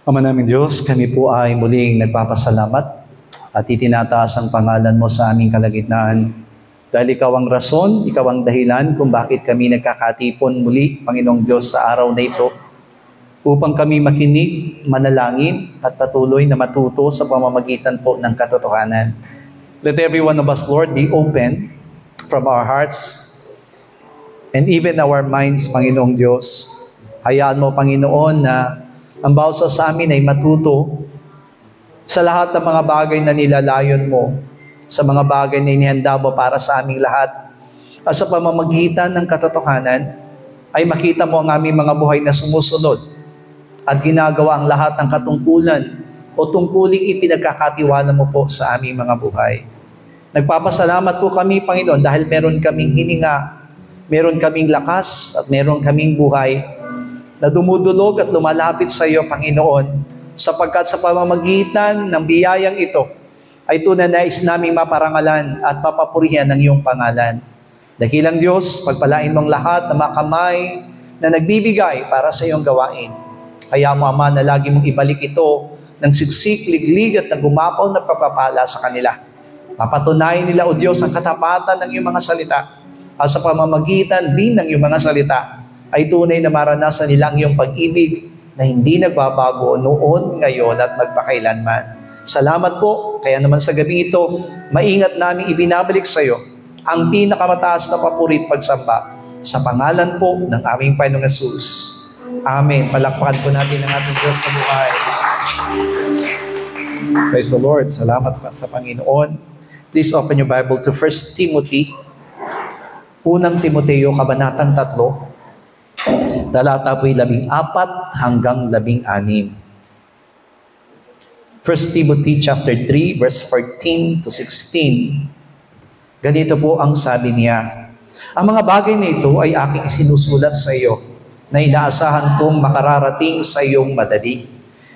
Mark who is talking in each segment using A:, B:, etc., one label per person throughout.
A: Ama namin Diyos, kami po ay muling nagpapasalamat at itinataas ang pangalan mo sa aming kalagitnaan. Dahil ikaw ang rason, ikaw ang dahilan kung bakit kami nagkakatipon muli, Panginoong Diyos, sa araw na ito upang kami makinig, manalangin at patuloy na matuto sa pamamagitan po ng katotohanan. Let every one of us, Lord, be open from our hearts and even our minds, Panginoong Diyos. Hayaan mo, Panginoon, na ang bawat sa amin ay matuto sa lahat ng mga bagay na nilalayon mo, sa mga bagay na inihanda mo para sa aming lahat. At sa pamamagitan ng katotohanan, ay makita mo ang aming mga buhay na sumusunod at ginagawa ang lahat ng katungkulan o tungkuling ipinagkakatiwala mo po sa aming mga buhay. Nagpapasalamat po kami, Panginoon, dahil meron kaming hininga, meron kaming lakas at meron kaming buhay na dumudulog at lumalapit sa iyo, Panginoon, sapagkat sa pamamagitan ng biyayang ito ay tunay na nais naming maparangalan at papapurihan ng iyong pangalan. Dakilang Diyos, pagpalain mong lahat na makamay na nagbibigay para sa iyong gawain. Kaya mo, Ama, na lagi mong ibalik ito ng siksik, liglig at nagumapaw na pagpapala sa kanila. Mapatunayan nila, O Diyos, ang katapatan ng iyong mga salita at sa pamamagitan din ng iyong mga salita ay tunay na maranasan nila ang iyong pag-ibig na hindi nagbabago noon, ngayon at magpakailanman. Salamat po, kaya naman sa gabi ito, maingat namin ibinabalik sa iyo ang pinakamataas na papuri at pagsamba sa pangalan po ng aming Panginoong Hesus. Amen. Palakpakan po natin ang ating Diyos sa buhay. Praise the Lord. Salamat pa sa Panginoon. Please open your Bible to 1 Timothy. Unang Timoteo, Kabanatang 3. Talata po'y 14 hanggang 16. 1 Timothy chapter 3, verse 14 to 16. Ganito po ang sabi niya, ang mga bagay na ito ay aking isinusulat sa iyo, na inaasahan kong makararating sa iyong madali.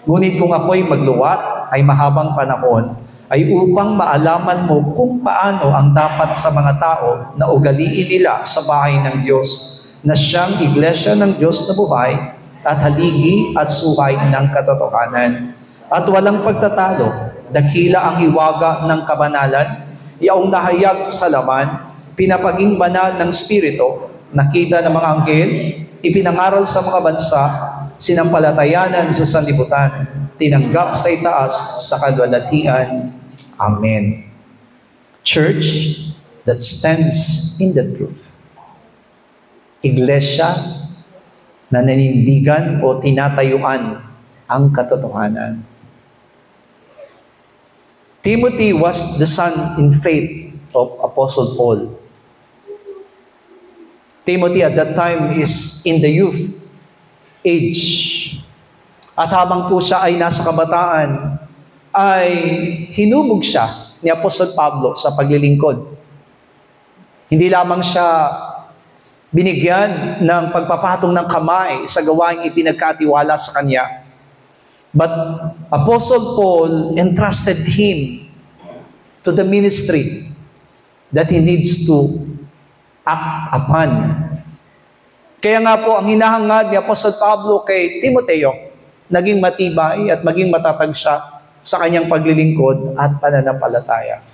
A: Ngunit kung ako'y magluwat ay mahabang panahon, ay upang maalaman mo kung paano ang dapat sa mga tao na ugaliin nila sa bahay ng Diyos, na siyang iglesia ng Diyos na buhay at haligi at suhay ng katotohanan. At walang pagtatalo, dakila ang hiwaga ng kabanalan, yaong nahayag sa laman, pinapaging banal ng Espiritu, nakita ng mga anghel, ipinangaral sa mga bansa, sinampalatayanan sa sanlibutan, tinanggap sa itaas sa kalwalhatian. Amen. Church that stands in the truth. Iglesia na nanindigan o tinatayuan ang katotohanan. Timothy was the son in faith of Apostle Paul. Timothy at that time is in the youth age. At habang po siya ay nasa kabataan, ay hinubog siya ni Apostle Pablo sa paglilingkod. Hindi lamang siya binigyan ng pagpapatong ng kamay sa gawaing ipinagkatiwala sa kanya, but Apostle Paul entrusted him to the ministry that he needs to act upon. Kaya nga po, ang hinahangad ni Apostle Pablo kay Timoteo, naging matibay at maging matatag siya sa kanyang paglilingkod at pananampalataya.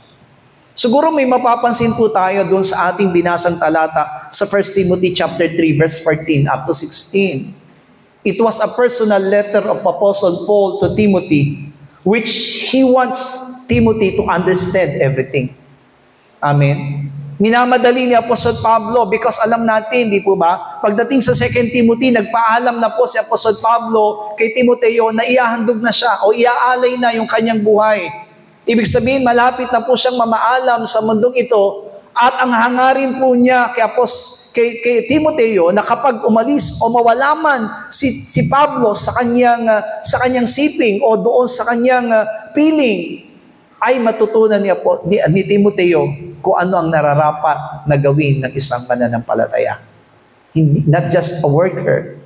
A: Siguro may mapapansin po tayo doon sa ating binasang talata sa 1 Timothy chapter 3 verse 14 up to 16. It was a personal letter of Apostle Paul to Timothy, which he wants Timothy to understand everything. Amen. Minamadali ni Apostle Pablo because alam natin, di po ba? Pagdating sa 2 Timothy, nagpaalam na po si Apostle Pablo kay Timoteo na iahandog na siya o iaalay na yung kanyang buhay. Ibig sabihin, malapit na po siyang mamaalam sa mundong ito at ang hangarin po niya kay Timoteo na kapag umalis o mawala man si Pablo sa kanyang siping o doon sa kanyang piling, ay matutunan ni Timoteo kung ano ang nararapat na gawin ng isang mananampalataya. Not just a worker.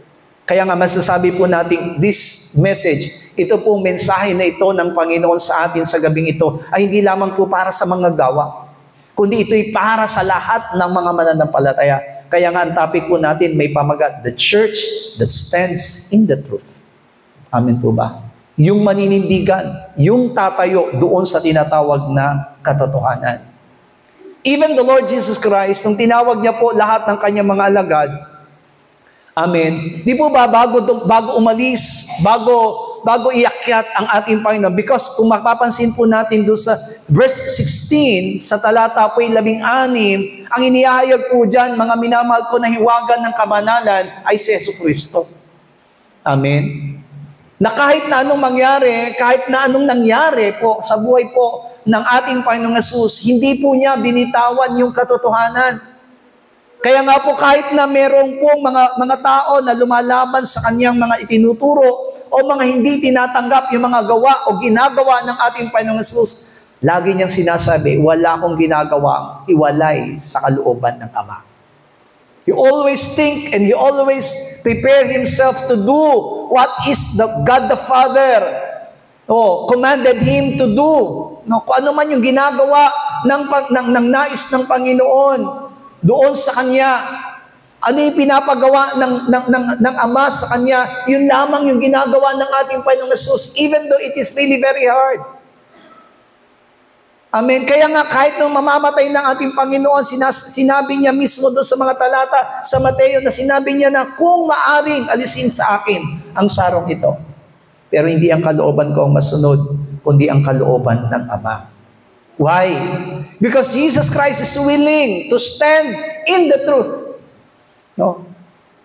A: Kaya nga masasabi po natin, this message, ito pong mensahe na ito ng Panginoon sa atin sa gabing ito, ay hindi lamang po para sa mga gawa, kundi ito'y para sa lahat ng mga mananampalataya. Kaya nga ang topic po natin may pamagat, the church that stands in the truth. Amen po ba? yung maninindigan, yung tatayo doon sa tinatawag na katotohanan. Even the Lord Jesus Christ, nung tinawag niya po lahat ng kanyang mga alagad, amen, di po ba bago umalis, bago iakyat ang ating Panginoon, because kung mapapansin po natin doon sa verse 16, sa talata po 16, ang inihayag po dyan, mga minamahal ko na hiwagan ng kabanalan, ay si Jesucristo. Amen. Na kahit na anong nangyari po sa buhay po ng ating Panginoong Hesus, hindi po niya binitawan yung katotohanan. Kaya nga po kahit na merong pong mga tao na lumalaban sa kanyang mga itinuturo o mga hindi tinatanggap yung mga gawa o ginagawa ng ating Panginoong Hesus, lagi niyang sinasabi, wala akong ginagawa iwalay sa kalooban ng Ama. He always think and he always prepare himself to do what is God the Father commanded him to do. Kung ano man yung ginagawa ng nais ng Panginoon doon sa Kanya, ano yung pinapagawa ng Ama sa Kanya, yun lamang yung ginagawa ng ating Panginoong Hesus, even though it is really very hard. Amen. Kaya nga kahit nung mamamatay ng ating Panginoon, sinabi niya mismo doon sa mga talata sa Mateo na sinabi niya na kung maaring alisin sa akin ang sarong ito. Pero hindi ang kalooban ko ang masunod, kundi ang kalooban ng Ama. Why? Because Jesus Christ is willing to stand in the truth. No?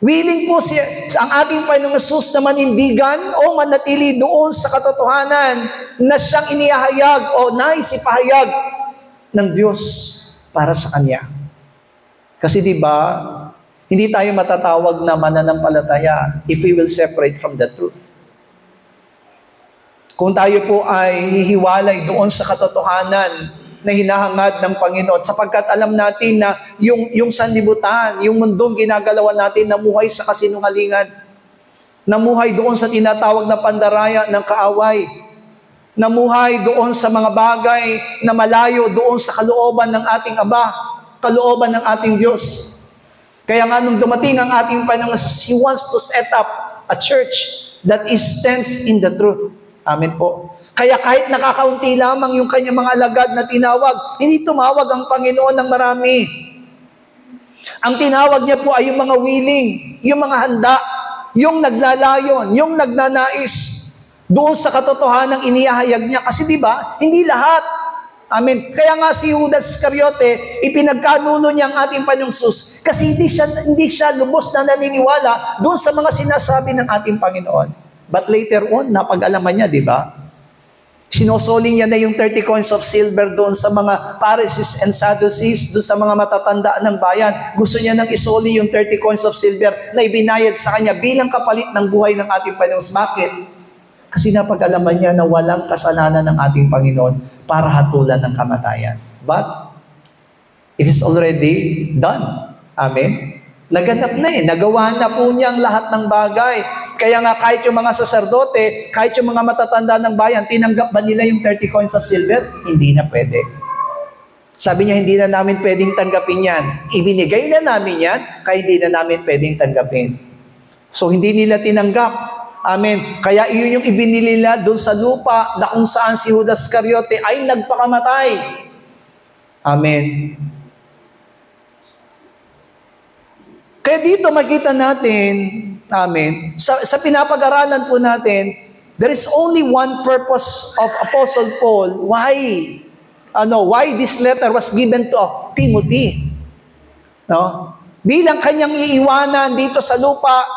A: Willing po ang ating Panginoong Hesus na manindigan o manatili doon sa katotohanan na siyang inihahayag o naisipahayag ng Diyos para sa Kanya. Kasi di ba, hindi tayo matatawag na mananampalataya if we will separate from the truth. Kung tayo po ay hihiwalay doon sa katotohanan na hinahangad ng Panginoon, sapagkat alam natin na yung sanlibutan, yung mundong ginagalawan natin, namuhay sa kasinungalingan, namuhay doon sa tinatawag na pandaraya ng kaaway, namuhay doon sa mga bagay na malayo doon sa kalooban ng ating Aba, kalooban ng ating Diyos. Kaya nga nung dumating ang ating Panginoon, He wants to set up a church that stands in the truth. Amen po. Kaya kahit nakakaunti lamang yung kanyang mga alagad na tinawag, hindi tumawag ang Panginoon ng marami. Ang tinawag niya po ay yung mga willing, yung mga handa, yung naglalayon, yung nagnanais doon sa katotohanan inihahayag niya. Kasi di ba, hindi lahat. Amen. Kaya nga si Judas Iscariote, ipinagkanulo niya ang ating Panginoong Hesus kasi hindi siya lubos na naniniwala doon sa mga sinasabi ng ating Panginoon. But later on, napag-alaman niya, di ba? Sinosoli niya na yung 30 coins of silver doon sa mga Pharisees and Sadducees, doon sa mga matatanda ng bayan. Gusto niya nang isoli yung 30 coins of silver na ibinayad sa kanya bilang kapalit ng buhay ng ating Panginoon. Bakit? Kasi napag-alaman niya na walang kasalanan ng ating Panginoon para hatulan ng kamatayan. But, it is already done. Amen? Naganap na nagawa na po niya ang lahat ng bagay. Kaya nga kahit yung mga saserdote, kahit yung mga matatanda ng bayan, tinanggap ba nila yung 30 coins of silver? Hindi na pwede. Sabi niya, hindi na namin pwedeng tanggapin yan. Ibinigay na namin yan, kaya hindi na namin pwedeng tanggapin. So hindi nila tinanggap. Amen. Kaya iyon yung ibinili nila doon sa lupa na kung saan si Judas Iscariote ay nagpakamatay. Amen. Kaya dito makita natin, amen, sa pinapag-aralan po natin, there is only one purpose of Apostle Paul. Why this letter was given to Timothy? No? Bilang kanyang iiwanan dito sa lupa,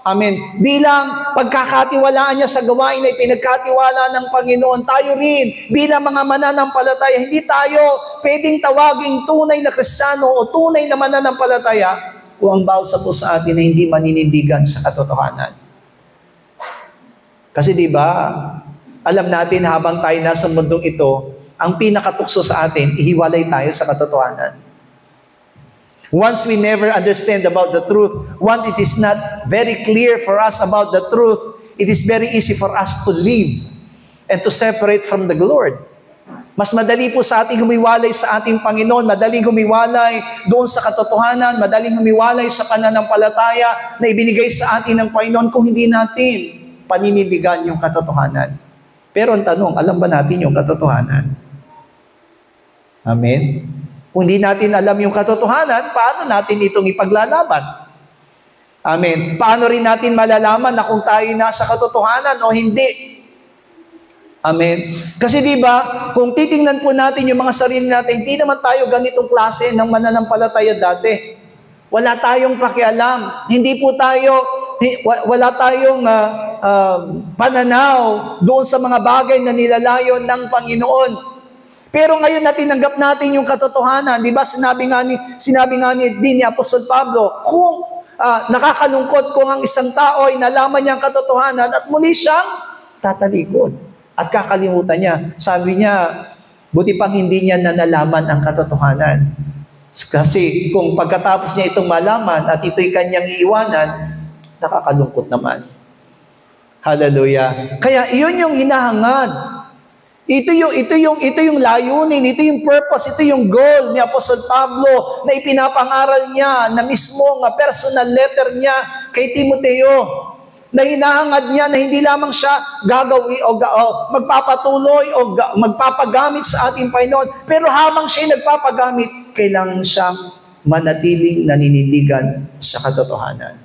A: amen, bilang pagkakatiwalaan niya sa gawain na pinagkatiwala ng Panginoon, tayo rin, bilang mga mananampalataya, hindi tayo pwedeng tawaging tunay na Kristiyano o tunay na mananampalataya kung ang bawat po sa atin na hindi maninindigan sa katotohanan. Kasi di ba, alam natin habang tayo nasa mundong ito, ang pinakatukso sa atin, ihiwalay tayo sa katotohanan. Once we never understand about the truth, once it is not very clear for us about the truth, it is very easy for us to live and to separate from the Lord. Mas madali po sa ating humiwalay sa ating Panginoon, madaling humiwalay doon sa katotohanan, madaling humiwalay sa pananampalataya na ibinigay sa atin ng Panginoon kung hindi natin paninindigan yung katotohanan. Pero ang tanong, alam ba natin yung katotohanan? Amen? Kung hindi natin alam yung katotohanan, paano natin itong ipaglalaban? Amen. Paano rin natin malalaman na kung tayo nasa katotohanan o hindi? Amen. Kasi di ba, kung titingnan po natin yung mga sarili natin, hindi naman tayo ganitong klase ng mananampalataya dati. Wala tayong pakialam. Hindi po tayo, wala tayong pananaw doon sa mga bagay na nilalayo ng Panginoon. Pero ngayon na tinanggap natin yung katotohanan, di ba, sinabi nga ni Apostol Pablo, kung nakakalungkot kung ang isang tao ay nalaman niya ang katotohanan at muli siyang tatalikod at kakalimutan niya. Sabi niya, buti pang hindi niya nalaman ang katotohanan. Kasi kung pagkatapos niya itong malaman at ito'y kanyang iiwanan, nakakalungkot naman. Hallelujah. Kaya iyon yung hinahangad. Ito yung layunin, ito yung purpose, ito yung goal ni Apostol Pablo na ipinapangaral niya na mismo nga personal letter niya kay Timoteo. Na hinahangad niya na hindi lamang siya gagawi o magpapatuloy o magpapagamit sa ating Panginoon, pero habang siya nagpapagamit, kailangan siyang manatiling naninindigan sa katotohanan.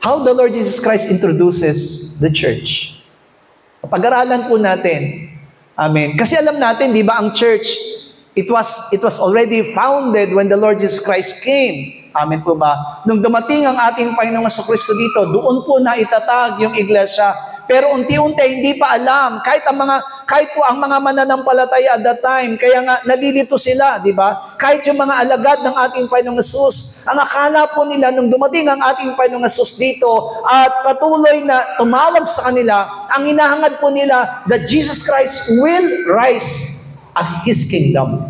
A: How the Lord Jesus Christ introduces the church. Pag-aralan po natin. Amen. Kasi alam natin, di ba, ang church, it was already founded when the Lord Jesus Christ came. Amen po ba? Nung dumating ang ating Panginoong Jesucristo dito, doon po na itatag yung iglesia. Pero unti-unti hindi pa alam kahit po ang mga mananampalataya at that time, kaya nga nalilito sila, di ba? Kahit yung mga alagad ng ating Panginoong Hesus, ang akala po nila nung dumating ang ating Panginoong Hesus dito at patuloy na tumawag sa kanila, ang hinahangad po nila that Jesus Christ will rise at His kingdom.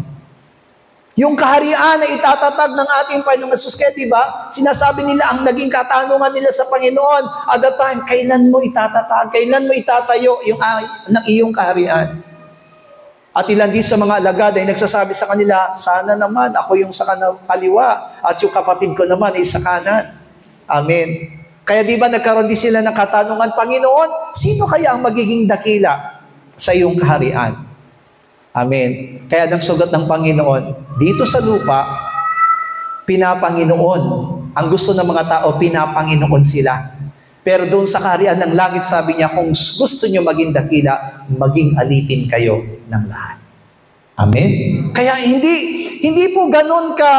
A: Yung kaharian na itatatag ng ating Panginoong Hesus, kaya diba, sinasabi nila ang naging katanungan nila sa Panginoon at that time, kailan mo itatatag, kailan mo itatayo ng iyong kaharian? At ilan din sa mga alagad ay nagsasabi sa kanila, sana naman ako yung sa kaliwa at yung kapatid ko naman ay sa kanan. Amen. Kaya diba nagkaroon din sila ng katanungan, Panginoon, sino kaya ang magiging dakila sa iyong kaharian? Amen. Kaya ang sugat ng Panginoon, dito sa lupa, pinapanginoon. Ang gusto ng mga tao, pinapanginoon sila. Pero doon sa kaharian ng langit, sabi niya, kung gusto niyo maging dakila, maging alipin kayo ng lahat. Amen. Kaya hindi po ganun ka,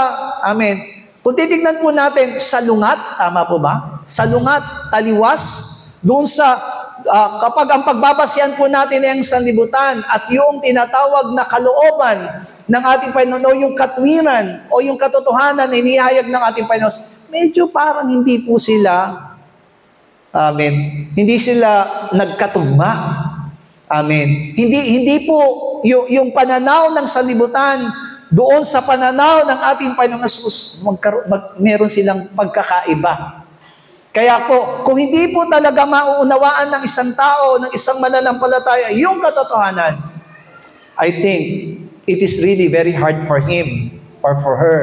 A: amen. Kung titignan po natin, salungat, tama po ba? Salungat, taliwas, doon sa kapag ang pagbabasihan po natin ay ang sanlibutan at yung tinatawag na kalooban ng ating Panginoon o yung katwiran o yung katotohanan na inihayag ng ating Panginoon, medyo parang hindi po sila, amen, hindi sila nagkatugma. Amen. Hindi po yung pananaw ng sanlibutan doon sa pananaw ng ating Panginoon Jesus, meron silang pagkakaiba. Kaya po, kung hindi po talaga mauunawaan ng isang tao, ng isang mananampalataya, yung katotohanan, I think it is really very hard for him or for her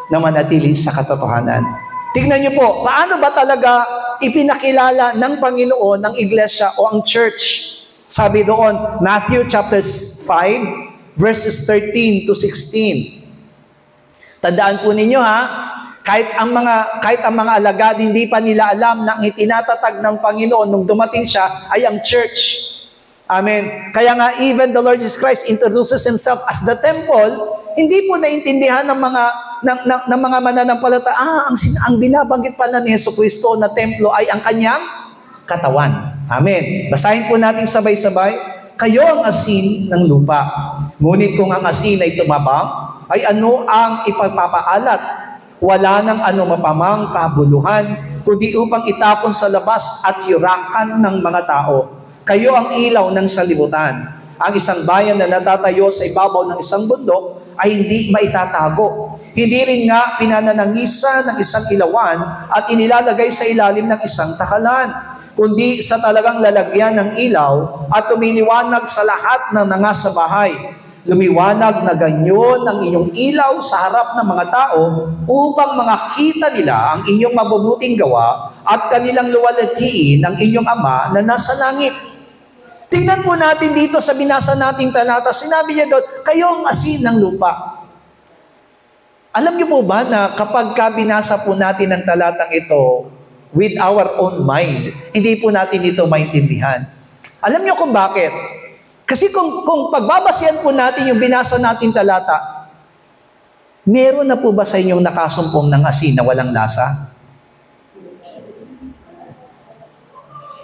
A: na manatili sa katotohanan. Tignan niyo po, paano ba talaga ipinakilala ng Panginoon ng iglesia o ang church? Sabi doon, Matthew chapter 5, verses 13 to 16. Tandaan po ninyo ha, kahit ang mga alagad, hindi pa nila alam na ang itinatatag ng Panginoon nung dumating siya ay ang church. Amen. Kaya nga, even the Lord Jesus Christ introduces Himself as the temple, hindi po naintindihan ng mga mananampalataya, ang binabanggit pala ni Jesucristo na templo ay ang kanyang katawan. Amen. Basahin po natin sabay-sabay. Kayo ang asin ng lupa. Ngunit kung ang asin ay tumabang, ay ano ang ipagpapaalat? Wala nang ano mapamang kabuluhan, kundi upang itapon sa labas at yurakan ng mga tao. Kayo ang ilaw ng salibutan. Ang isang bayan na natatayo sa ibabaw ng isang bundok ay hindi maitatago. Hindi rin nga pinananangisa ng isang ilawan at inilalagay sa ilalim ng isang takalan, kundi sa talagang lalagyan ng ilaw at tumiliwanag sa lahat ng nangasa bahay. Lumiwanag na ganyon ang inyong ilaw sa harap ng mga tao upang makita nila ang inyong mabubuting gawa at kanilang luwalhatiin ang inyong Ama na nasa langit. Tingnan po natin dito sa binasa nating talata, sinabi niya doon, kayo ang asin ng lupa. Alam niyo po ba na kapag binasa po natin ang talatang ito with our own mind, hindi po natin ito maintindihan. Alam niyo kung bakit? Kasi kung pagbabasihan po natin yung binasa nating talata, meron na po ba sa inyong nakasumpong ng asin na walang lasa?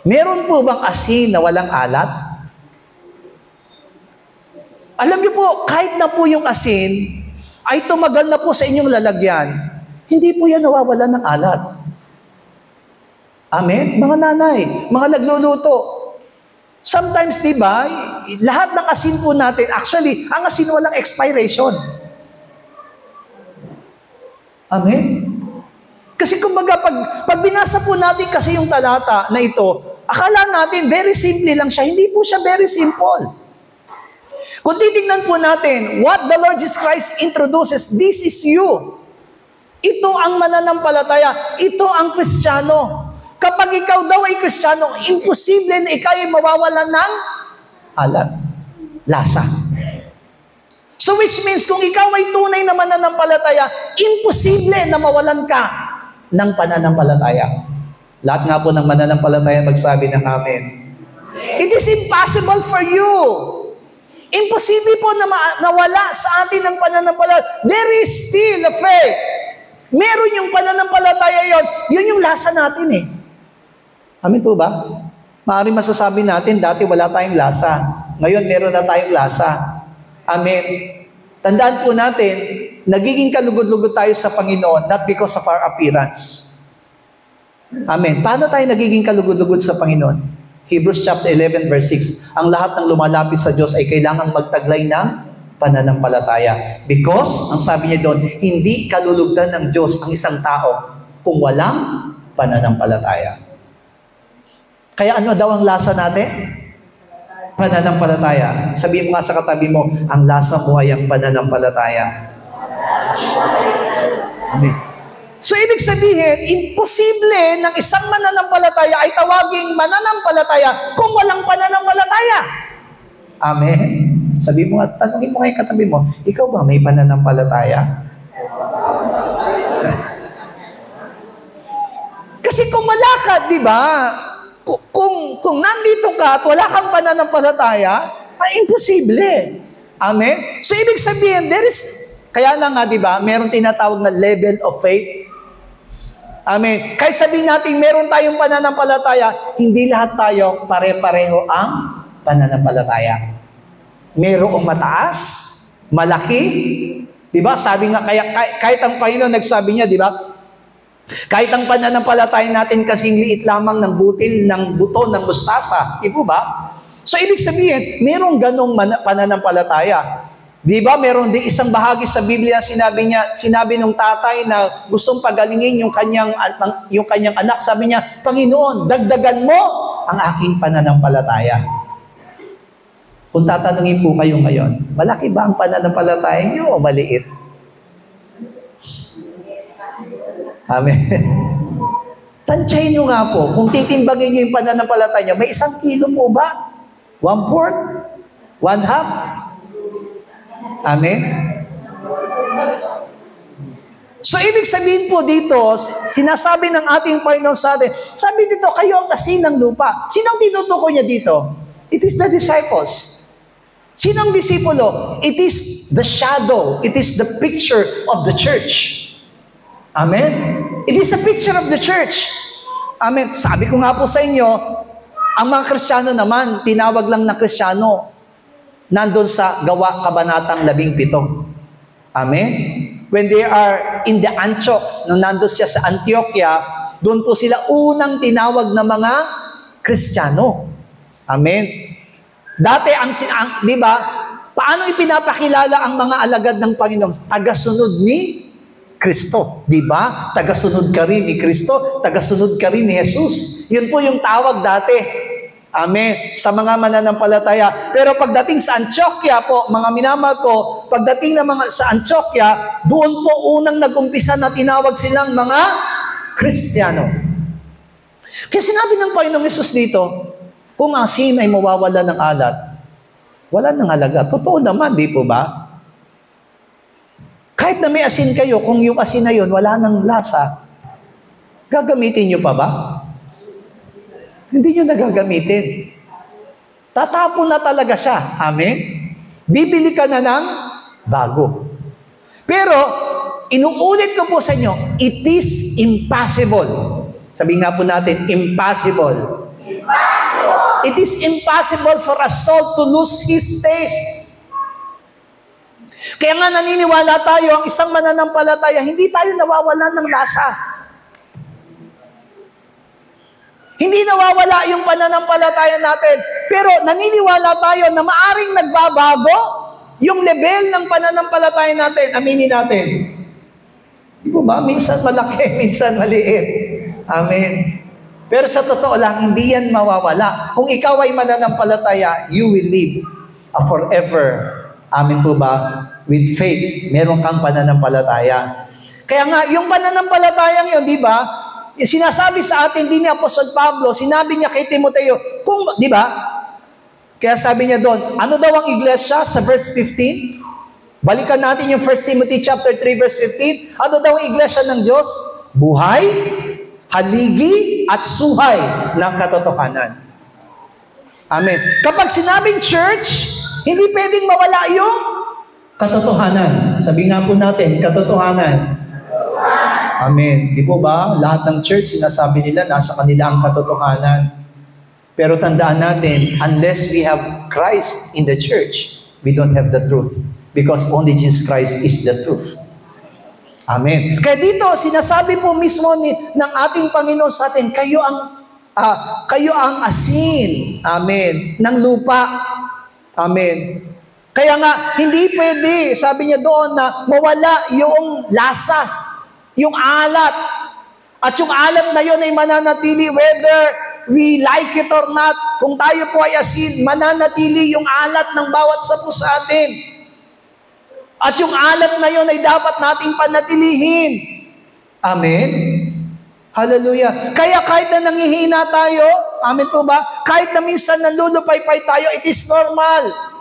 A: Meron po bang asin na walang alat? Alam niyo po, kahit na po yung asin ay tumagal na po sa inyong lalagyan, hindi po yan nawawalan ng alat. Amen? Mga nanay, mga nagluluto. Sometimes, di ba, lahat ng asin po natin, actually, ang asin walang expiration. Amen? Kasi kumbaga, pag binasa po natin kasi yung talata na ito, akala natin, very simple lang siya. Hindi po siya very simple. Kung titignan po natin, what the Lord Jesus Christ introduces, this is you. Ito ang mananampalataya. Ito ang Kristiyano. Kapag ikaw daw ay Kristiyano, imposible na ikaw ay mawawalan ng alat, lasa. So which means, kung ikaw ay tunay na mananampalataya, imposible na mawalan ka ng pananampalataya. Lahat nga po ng mananampalataya magsabi ng amen. It is impossible for you. Imposible po na nawala sa atin ng pananampalataya. There is still a faith. Meron yung pananampalataya yon. Yun yung lasa natin eh. Amin po ba? Maaaring masasabi natin, dati wala tayong lasa. Ngayon, meron na tayong lasa. Amen. Tandaan po natin, nagiging kalugod-lugod tayo sa Panginoon, not because of our appearance. Amen. Paano tayo nagiging kalugod-lugod sa Panginoon? Hebrews chapter 11 verse 6, ang lahat ng lumalapit sa Diyos ay kailangang magtaglay ng pananampalataya. Because, ang sabi niya doon, hindi kalulugdan ng Diyos ang isang tao kung walang pananampalataya. Kaya ano daw ang lasa natin? Pananampalataya. Sabihin mo nga sa katabi mo, ang lasa mo ay ang pananampalataya. Amen. So, ibig sabihin, imposible ng isang mananampalataya ay tawaging mananampalataya kung walang pananampalataya. Amen. Sabi mo nga, tanungin mo kay katabi mo, ikaw ba may pananampalataya? Kasi kung wala ka, di ba, kung nandito ka at wala kang pananampalataya, ay imposible. Amen? So, ibig sabihin, kaya na nga, di ba, meron tinatawag na level of faith. Amen. Kaya sabihin natin, meron tayong pananampalataya, hindi lahat tayo pare-pareho ang pananampalataya. Merong mataas, malaki, di ba? Sabi nga, kahit ang Panginoon nagsabi niya, di ba? Kahit ang pananampalataya natin kasing liit lamang ng butil ng buto ng mustasa, di po ba? So, ibig sabihin, merong ganong pananampalataya. Di ba, meron din isang bahagi sa Biblia, sinabi nung tatay na gustong pagalingin yung kanyang anak, sabi niya, Panginoon, dagdagan mo ang aking pananampalataya. Kung tatanungin po kayo ngayon, malaki ba ang pananampalataya niyo o maliit? Amen. Tansyahin niyo nga po, kung titimbangin niyo yung pananampalataya niyo, may 1 kilo po ba? 1/4? 1/2? Amen? So, ibig sabihin po dito, sinasabi ng ating Panginoon sa atin, sabi dito, kayo ang asin ng lupa. Sinong tinutukoy niya dito? It is the disciples. Sinong disipulo? It is the shadow. It is the picture of the church. Amen? It is a picture of the church. Amen? Sabi ko nga po sa inyo, ang mga Kristiyano naman, tinawag lang na Kristiyano, nandun sa Gawa Kabanatang 17. Amen? When they are in the Antioch, nung nandun siya sa Antioquia, doon po sila unang tinawag na mga Kristiyano. Amen? Dati, di ba, paano ipinapakilala ang mga alagad ng Panginoon? Tagasunod ni Kristo. Di ba? Tagasunod ka rin ni Kristo, tagasunod ka rin ni Jesus. Yun po yung tawag dati. Amen. Sa mga mananampalataya. Pero pagdating sa Antioquia po, mga minamahal ko, pagdating sa Antioquia, doon po unang nag-umpisa na tinawag silang mga Kristiyano. Kaya sinabi ng Panginoong Hesus dito, kung asin ay mawawala ng alat, wala nang halaga. Totoo naman, di po ba? Kahit na may asin kayo, kung yung asin na yun, wala nang lasa, gagamitin nyo pa ba? Hindi nyo nagagamitin. Tatapon na talaga siya. Amen? Bibili ka na ng bago. Pero, inuulit ko po sa inyo, it is impossible. Sabihin nga po natin, impossible. Impossible. It is impossible for a soul to lose his taste. Kaya nga naniniwala tayo, ang isang mananampalataya, hindi tayo nawawalan ng lasa. Hindi nawawala yung pananampalataya natin. Pero naniniwala tayo na maaring nagbabago yung level ng pananampalataya natin. Aminin natin. Di ba? Minsan malaki, minsan maliit. Amen. Pero sa totoo lang, hindi yan mawawala. Kung ikaw ay mananampalataya, you will live forever. Amen po ba? With faith, meron kang pananampalataya. Kaya nga, yung pananampalatayang yun, di ba? Sinasabi sa atin din ni Apostol Pablo, sinabi niya kay Timoteo, di ba? Kaya sabi niya doon, ano daw ang iglesia sa verse 15? Balikan natin yung 1 Timothy chapter 3 verse 15. Ano daw ang iglesia ng Diyos? Buhay, haligi, at suhay ng katotohanan. Amen. Kapag sinabing church, hindi pwedeng mawala yung katotohanan. Sabi nga po natin, katotohanan. Amen. Di po ba? Lahat ng church, sinasabi nila, nasa kanila ang katotohanan. Pero tandaan natin, unless we have Christ in the church, we don't have the truth. Because only Jesus Christ is the truth. Amen. Kaya dito, sinasabi po mismo ng ating Panginoon sa atin, kayo ang asin. Amen. Ng lupa. Amen. Kaya nga, hindi pwede, sabi niya doon, na mawala yung lasa. Yung alat. At yung alat na yun ay mananatili whether we like it or not. Kung tayo po ay asin, mananatili yung alat ng bawat sapo sa atin. At yung alat na yun ay dapat nating panatilihin. Amen? Hallelujah. Kaya kahit na nangihina tayo, amen po ba? Kahit na minsan nalulupay-pay tayo, it is normal.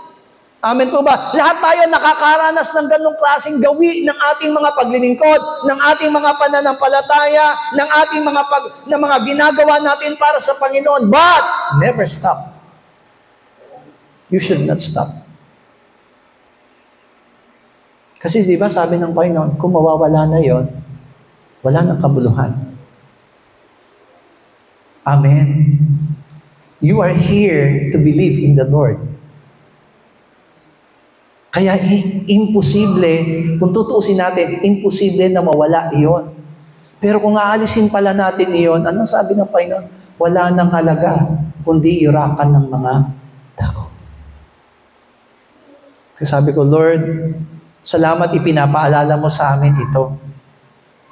A: Amen po ba? Lahat tayo nakakaranas ng ganong klaseng gawi ng ating mga paglilingkod, ng ating mga pananampalataya, ng ating mga ginagawa natin para sa Panginoon. But, never stop. You should not stop. Kasi di ba sabi ng Panginoon, kung mawawala na yon, wala nang kabuluhan. Amen. You are here to believe in the Lord. Kaya imposible, kung tutuusin natin, imposible na mawala iyon. Pero kung aalisin pala natin iyon, anong sabi ng Panginoon? Wala nang halaga, kundi irakan ng mga tao. Kaya sabi ko, Lord, salamat ipinapaalala mo sa amin ito.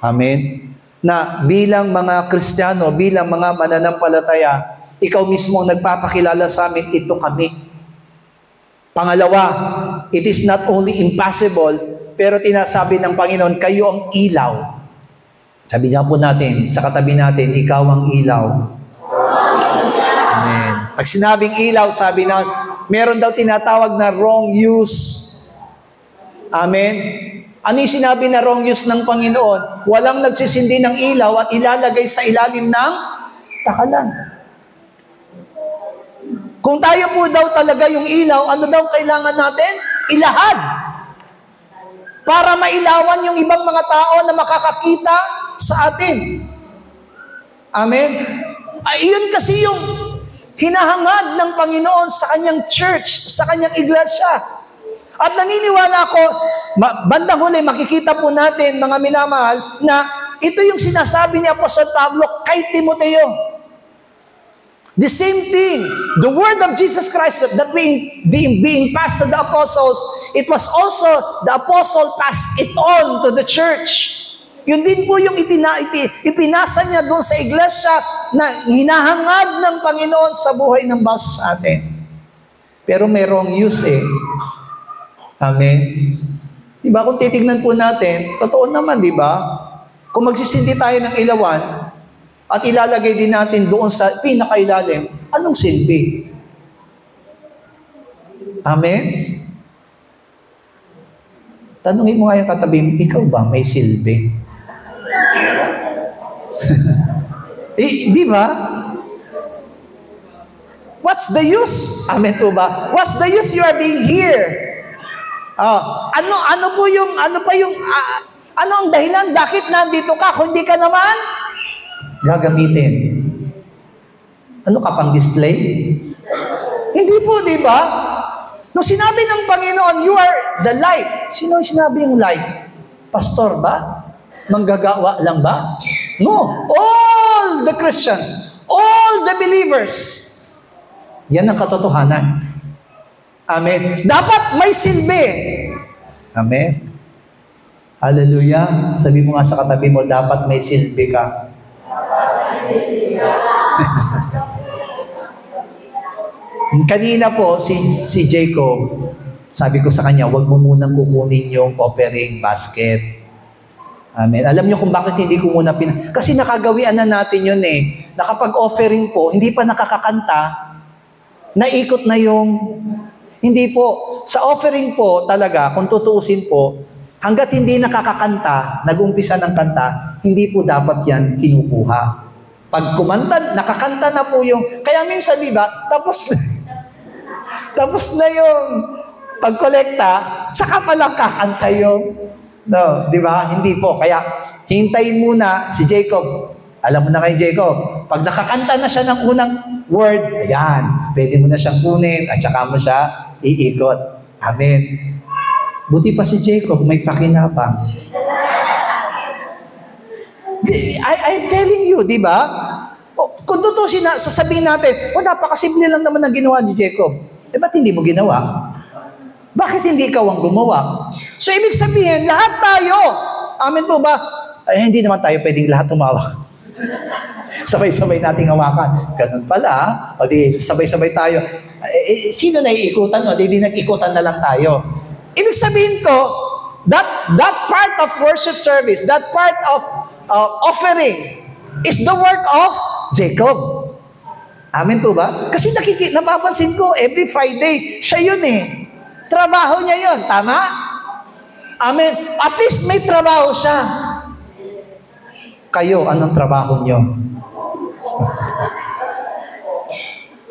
A: Amen. Na bilang mga Kristiyano, bilang mga mananampalataya, ikaw mismo ang nagpapakilala sa amin, ito kami. Pangalawa, it is not only impossible, pero tinasabi ng Panginoon, kayo ang ilaw. Sabi nga po natin, sa katabi natin, ikaw ang ilaw. Amen. Pag sinabing ilaw, sabi na, meron daw tinatawag na wrong use. Amen. Ano yung sinabi na wrong use ng Panginoon? Walang nagsisindi ng ilaw at ilalagay sa ilalim ng takalan. Kung tayo po daw talaga yung ilaw, ano daw kailangan natin? Ilahad. Para mailawan yung ibang mga tao na makakakita sa atin. Amen? Iyon kasi yung hinahangad ng Panginoon sa kanyang church, sa kanyang iglesia. At naniniwala ako, bandang huli, makikita po natin, mga minamahal, na ito yung sinasabi ni Apostol Pablo kay Timoteo. The same thing, the word of Jesus Christ that being passed to the apostles, it was also the apostle passed it on to the church. Yun din po yung ipinasa niya doon sa iglesia na hinahangad ng Panginoon sa buhay ng bawat sa atin. Pero may wrong use eh. Amen? Diba? Kung titignan po natin, totoo naman, diba? Kung magsisindi tayo ng ilawan at ilalagay din natin doon sa pinakailalim, anong silbi? Amen? Tanungin mo nga yung katabi mo, ikaw ba may silbi? Di ba? What's the use? Amen po ba? What's the use you are being here? Ano ang dahilan? Bakit nandito ka? Kung di ka naman, gagamitin. Ano ka pang display? Hindi po, di ba? Nung sinabi ng Panginoon, you are the light. Sino yung sinabi yung light? Pastor ba? Manggagawa lang ba? No. All the Christians, all the believers. Yan ang katotohanan. Amen. Dapat may silbi. Amen. Hallelujah. Sabi mo nga sa katabi mo, dapat may silbi ka. Kanina po, si Jacob, sabi ko sa kanya, huwag mo munang kukunin yung offering basket. Amen. Alam niyo kung bakit hindi ko muna kasi nakagawian na natin yun eh. Nakapag-offering po, hindi pa nakakakanta, naikot na yung, hindi po. Sa offering po talaga, kung tutuusin po, hanggat hindi nakakakanta, nag-umpisa ng kanta, hindi po dapat yan kinukuha. Pag kumanta, nakakanta na po yung, kaya minsan diba, tapos na yung pag-kolekta, saka palang kakanta yung, no, di ba? Hindi po. Kaya, hintayin muna si Jacob. Alam mo na kay Jacob, pag nakakanta na siya ng unang word, ayan, pwede mo na siyang kunin at saka mo siya iikot. Amen. Buti pa si Jacob, may pakinabang. I'm telling you, di ba? Kung tutusin na, sasabihin natin, napakasimple lang naman ang ginawa ni Jacob. Ba't hindi mo ginawa? Bakit hindi ikaw ang gumawa? So, ibig sabihin, lahat tayo. Amen po ba? Hindi naman tayo pwedeng lahat tumawak. Sabay-sabay nating hawakan. Ganun pala. O di, sabay-sabay tayo. Sino na iikutan? O di nag-ikutan na lang tayo. Ibig sabihin ko, that part of worship service, that part of offering, is the work of Jacob. Amen po ba? Kasi napapansin ko, every Friday, siya yun eh. Trabaho niya yun. Tama? Amen. At least may trabaho siya. Kayo, anong trabaho niyo?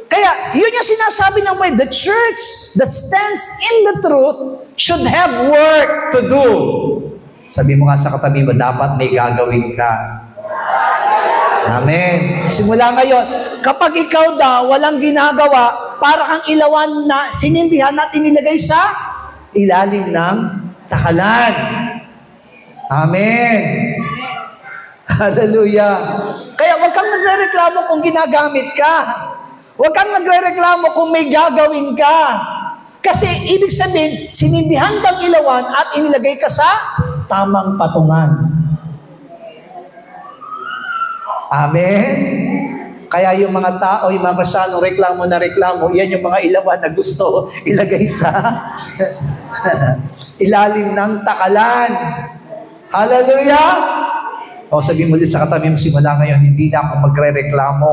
A: Kaya, yun yung sinasabi ng Bible. The church that stands in the truth should have work to do. Sabi mo nga sa katabi mo, dapat may gagawin ka. Amen. Simula ngayon, kapag ikaw daw walang ginagawa, para kang ilawan na sinimbihan at inilagay sa ilalim ng takalan. Amen. Hallelujah. Kaya huwag kang nagre-reklamo kung ginagamit ka. Huwag kang nagre-reklamo kung may gagawin ka. Kasi ibig sabihin, sinimbihan kang ilawan at inilagay ka sa tamang patungan. Amen? Kaya yung mga tao, yung mga kasanong reklamo na reklamo, yan yung mga ilawan na gusto ilagay sa ilalim ng takalan. Hallelujah! O sabihin mo ulit sa katabi mo, simula ngayon, hindi na ako magre-reklamo.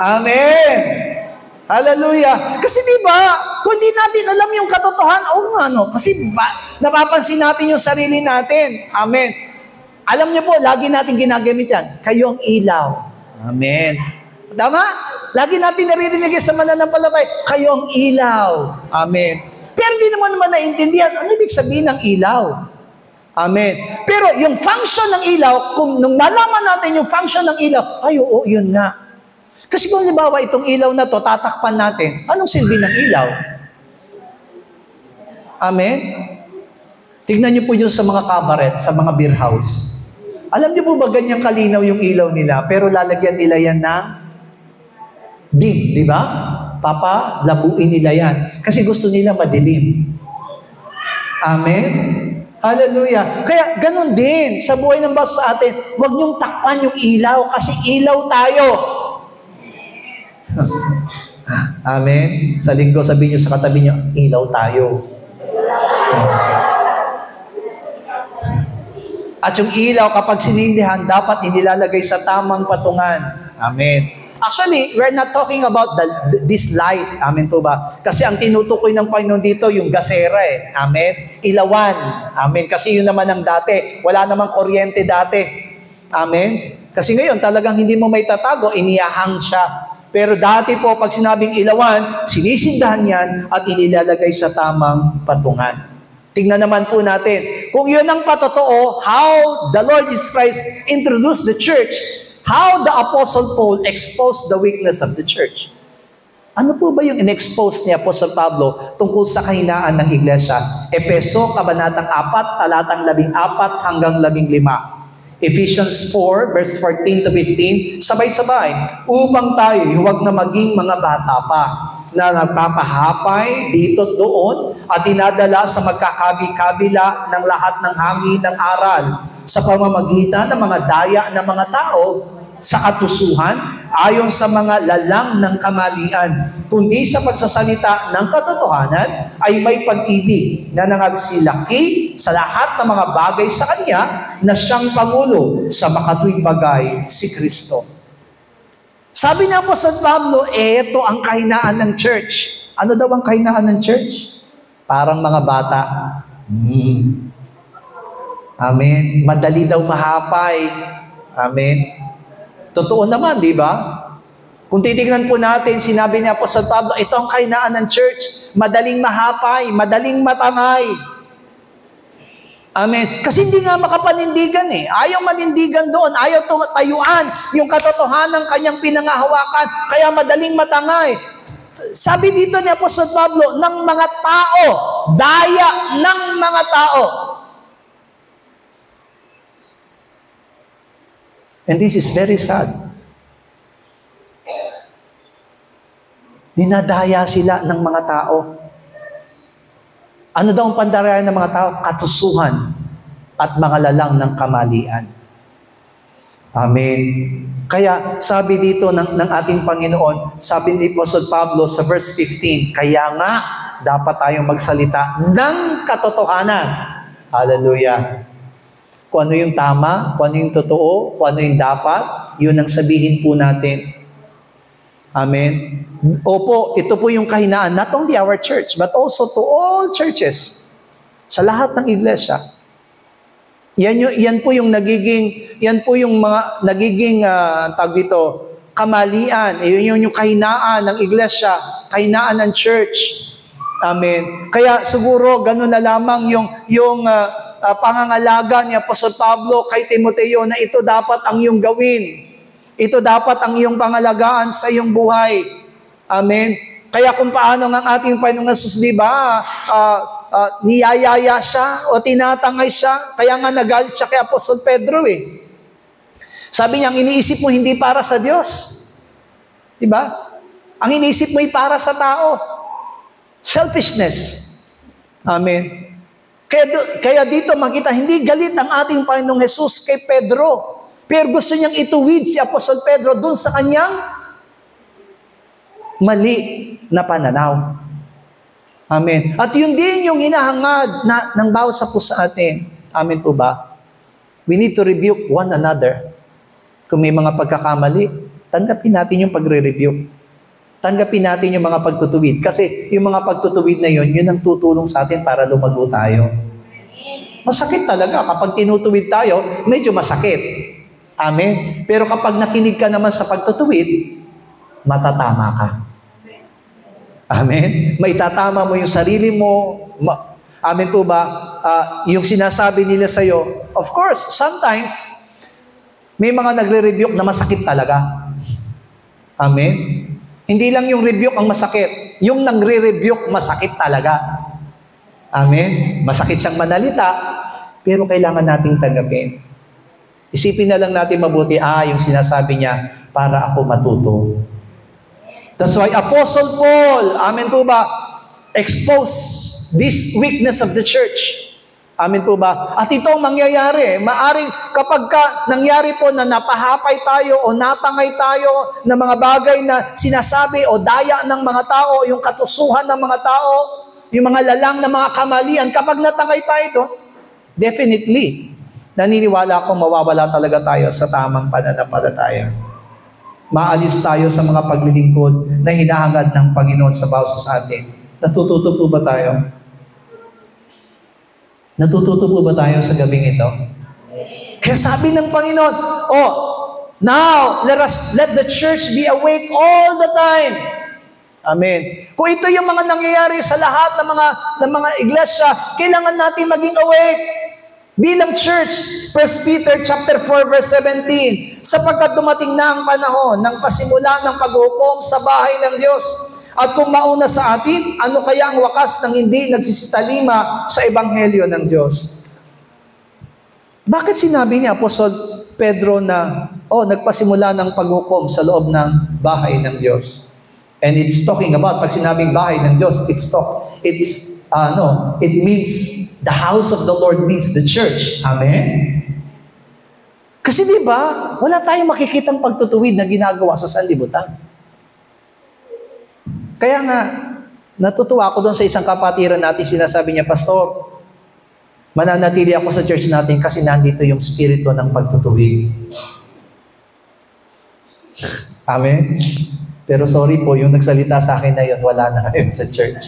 A: Amen! Hallelujah! Kasi diba, kung di natin alam yung katotohanan, kasi napapansin natin yung sarili natin. Amen! Alam niyo po, lagi natin ginagamit yan. Kayo ang ilaw. Amen. Tama? Lagi natin naririnig sa mananampalatay, kayo ang ilaw. Amen. Pero hindi naman naintindihan, ano ibig sabihin ng ilaw? Amen. Pero yung function ng ilaw, kung nung nalaman natin yung function ng ilaw, ay oo, yun nga. Kasi kung halimbawa itong ilaw na to, tatakpan natin, anong silbi ng ilaw? Amen? Tignan niyo po yun sa mga cabaret, sa mga beer house. Alam niyo po ba ganyang kalinaw yung ilaw nila, pero lalagyan nila yan ng dim, di ba? Labuin nila yan. Kasi gusto nila madilim. Amen? Hallelujah. Kaya ganun din sa buhay ng bawat sa atin, huwag niyong takpan yung ilaw kasi ilaw tayo. Amen. Sa linggo, sabihin niyo sa katabi niyo, ilaw tayo. At yung ilaw, kapag sinindihan, dapat inilalagay sa tamang patungan. Amen. Actually, we're not talking about this light. Amen po ba? Kasi ang tinutukoy ng Panginoon dito, yung gasera eh. Amen? Ilawan. Amen? Kasi yun naman ang dati. Wala namang kuryente dati. Amen? Kasi ngayon, talagang hindi mo may tatago, iniyahang siya. Pero dati po, pag sinabing ilawan, sinisindahan yan at inilalagay sa tamang patungan. Tingnan naman po natin, kung yun ang patotoo, how the Lord Jesus Christ introduced the church, how the Apostle Paul exposed the weakness of the church. Ano po ba yung in-expose ni Apostle Pablo tungkol sa kahinaan ng iglesia? Efeso, Kabanatang 4, talatang 14 hanggang 15. Ephesians 4, verse 14 to 15, sabay-sabay, upang tayo huwag na maging mga bata pa, na nagpapahapay dito at doon at dinadala sa magkakabi-kabila ng lahat ng hangin ng aral sa pamamagitan ng mga daya ng mga tao sa katusuhan ayon sa mga lalang ng kamalian, kundi sa pagsasalita ng katotohanan ay may pag-ibig na nangagsilaki sa lahat ng mga bagay sa Kanya na siyang Pangulo sa makatuwid bagay, si Kristo. Sabi niya po sa Pablo, ito ang kahinaan ng church. Ano daw ang kahinaan ng church? Parang mga bata. Amen. Madali daw mahapay. Amen. Totoo naman, di ba? Kung titignan po natin, sinabi niya po sa Pablo, ito ang kahinaan ng church. Madaling mahapay, madaling matangay. Amen. Kasi hindi nga makapanindigan eh. Ayaw manindigan doon. Ayaw tayuan yung katotohanan ng kanyang pinangahawakan. Kaya madaling matangay. Sabi dito ni Apostol Pablo, ng mga tao. Daya ng mga tao. And this is very sad. Dinadaya sila ng mga tao. Ano daw ang pandarayan ng mga tao? Katusuhan at mga lalang ng kamalian. Amen. Kaya sabi dito ng ating Panginoon, sabi ni Apostol Pablo sa verse 15, kaya nga dapat tayong magsalita ng katotohanan. Hallelujah. Kung ano yung tama, kung ano yung totoo, kung ano yung dapat, yun ang sabihin po natin. Amen. Opo, ito po yung kahinaan, not only our church, but also to all churches. Sa lahat ng iglesia. Yan po yung mga nagiging, tawag dito, kamalian. Yun yung kahinaan ng iglesia, kahinaan ng church. Amen. Kaya siguro, ganun na lamang yung pangangalaga ni Apostol Pablo kay Timoteo na ito dapat ang iyong gawin. Ito dapat ang iyong pangalagaan sa iyong buhay. Amen. Kaya kung paano ng ating Panginoong Jesus, di ba, niyayaya siya o tinatangay siya, kaya nga nagalit siya kay Apostol Pedro eh. Sabi niya, ang iniisip mo hindi para sa Diyos. Di ba? Ang iniisip mo ay para sa tao. Selfishness. Amen. Kaya dito makita, hindi galit ang ating Panginoong Jesus kay Pedro. Pero gusto niyang ituwid si Apostol Pedro dun sa kanyang mali na pananaw. Amen. At yun din yung hinahangad ng bawat sa atin. Amen po ba? We need to rebuke one another. Kung may mga pagkakamali, tanggapin natin yung pagre-rebuke. Tanggapin natin yung mga pagtutuwid. Kasi yung mga pagtutuwid na yun ang tutulong sa atin para lumago tayo. Masakit talaga. Kapag tinutuwid tayo, medyo masakit. Amen. Pero kapag nakinig ka naman sa pagtutuwid, matatama ka. Amen. Maitatama mo yung sarili mo. Amen po ba? Yung sinasabi nila sa'yo, of course, sometimes, may mga nagre-rebuke na masakit talaga. Amen. Hindi lang yung rebuke ang masakit. Yung nagre-rebuke, masakit talaga. Amen. Masakit siyang manalita, pero kailangan nating tanggapin. Isipin na lang natin mabuti, yung sinasabi niya, para ako matuto. That's why Apostle Paul, amen po ba, expose this weakness of the church. Amin po ba? At ito ang mangyayari. Maaring kapag nangyari po na napahapay tayo o natangay tayo ng mga bagay na sinasabi o daya ng mga tao, yung katusuhan ng mga tao, yung mga lalang na mga kamalian, kapag natangay tayo doon, definitely, naniniwala akong mawawala talaga tayo sa tamang pananampalataya. Maalis tayo sa mga paglilingkod na hinahangad ng Panginoon sa bawat sa atin. Natututo po ba tayo? Natututo po ba tayo sa gabing ito? Kaya sabi ng Panginoon, now, let the church be awake all the time. Amen. Kung ito yung mga nangyayari sa lahat ng mga iglesia, kailangan natin maging awake. Bilang church, 1 Peter chapter 4 verse 17, sapagkat dumating na ang panahon ng pasimula ng paghukom sa bahay ng Diyos. At kung mauna sa atin, ano kaya ang wakas ng hindi nagsisitalima sa Ebanghelyo ng Diyos? Bakit sinabi ni Apostol Pedro na, nagpasimula ng paghukom sa loob ng bahay ng Diyos? And it's talking about, pag sinabing bahay ng Diyos, it means, the house of the Lord means the church. Amen? Kasi di ba, wala tayong makikitang pagtutuwid na ginagawa sa sanlibutan. Kaya nga, natutuwa ako doon sa isang kapatiran natin, sinasabi niya, Pastor, mananatili ako sa church natin kasi nandito yung spirito ng pagtutuwid. Amen? Pero sorry po, yung nagsalita sa akin na yun, wala na ngayon sa church.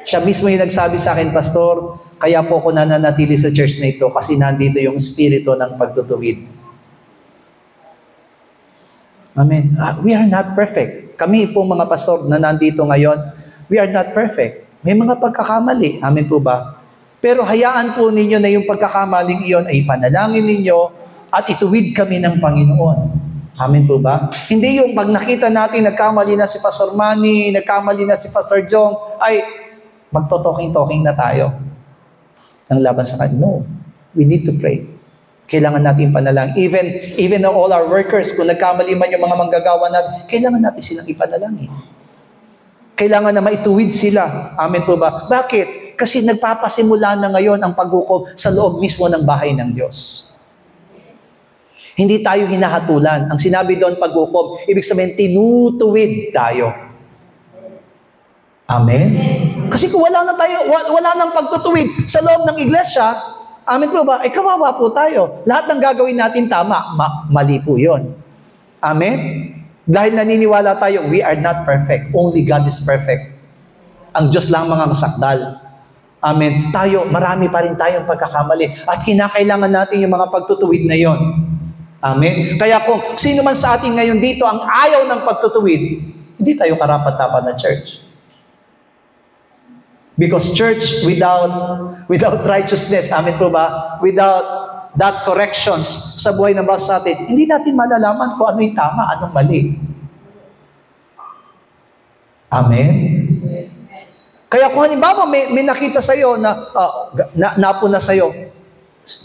A: Siya mismo yung nagsabi sa akin, Pastor, kaya po ako nananatili sa church na ito kasi nandito yung spirito ng pagtutuwid. Amen. We are not perfect. Kami po mga pastor na nandito ngayon, we are not perfect. May mga pagkakamali. Amen po ba? Pero hayaan po ninyo na yung pagkakamaling iyon ay panalangin ninyo at ituwid kami ng Panginoon. Amen po ba? Hindi yung pag nakita natin nagkamali na si Pastor Manny, nagkamali na si Pastor Jong, ay magtotalking-talking na tayo ng laban sa kanya. No. We need to pray. Kailangan natin panalangin. Even all our workers, kung nagkamali man yung mga manggagawa natin, kailangan natin silang ipanalangin. Kailangan na maituwid sila. Amen po ba? Bakit? Kasi nagpapasimula na ngayon ang paghukom sa loob mismo ng bahay ng Diyos. Hindi tayo hinahatulan. Ang sinabi doon paghukom, ibig sabihin, tinutuwid tayo. Amen? Kasi kung wala nang pagtutuwid sa loob ng iglesia, amen po ba? Kawawa po tayo. Lahat ng gagawin natin tama, mali po yun. Amen? Dahil naniniwala tayo, we are not perfect. Only God is perfect. Ang Diyos lang mga masakdal. Amen? Tayo, marami pa rin tayong pagkakamali. At kinakailangan natin yung mga pagtutuwid na yon. Amen? Kaya kung sino man sa atin ngayon dito ang ayaw ng pagtutuwid, hindi tayo karapat-dapat na church. Because church without righteousness, amen po ba? Without that corrections sa buhay ng bawat sa atin, hindi natin malalaman kung ano yung tama, anong mali. Amen? Kaya kung halimbawa may nakita sa'yo na napuna sa'yo,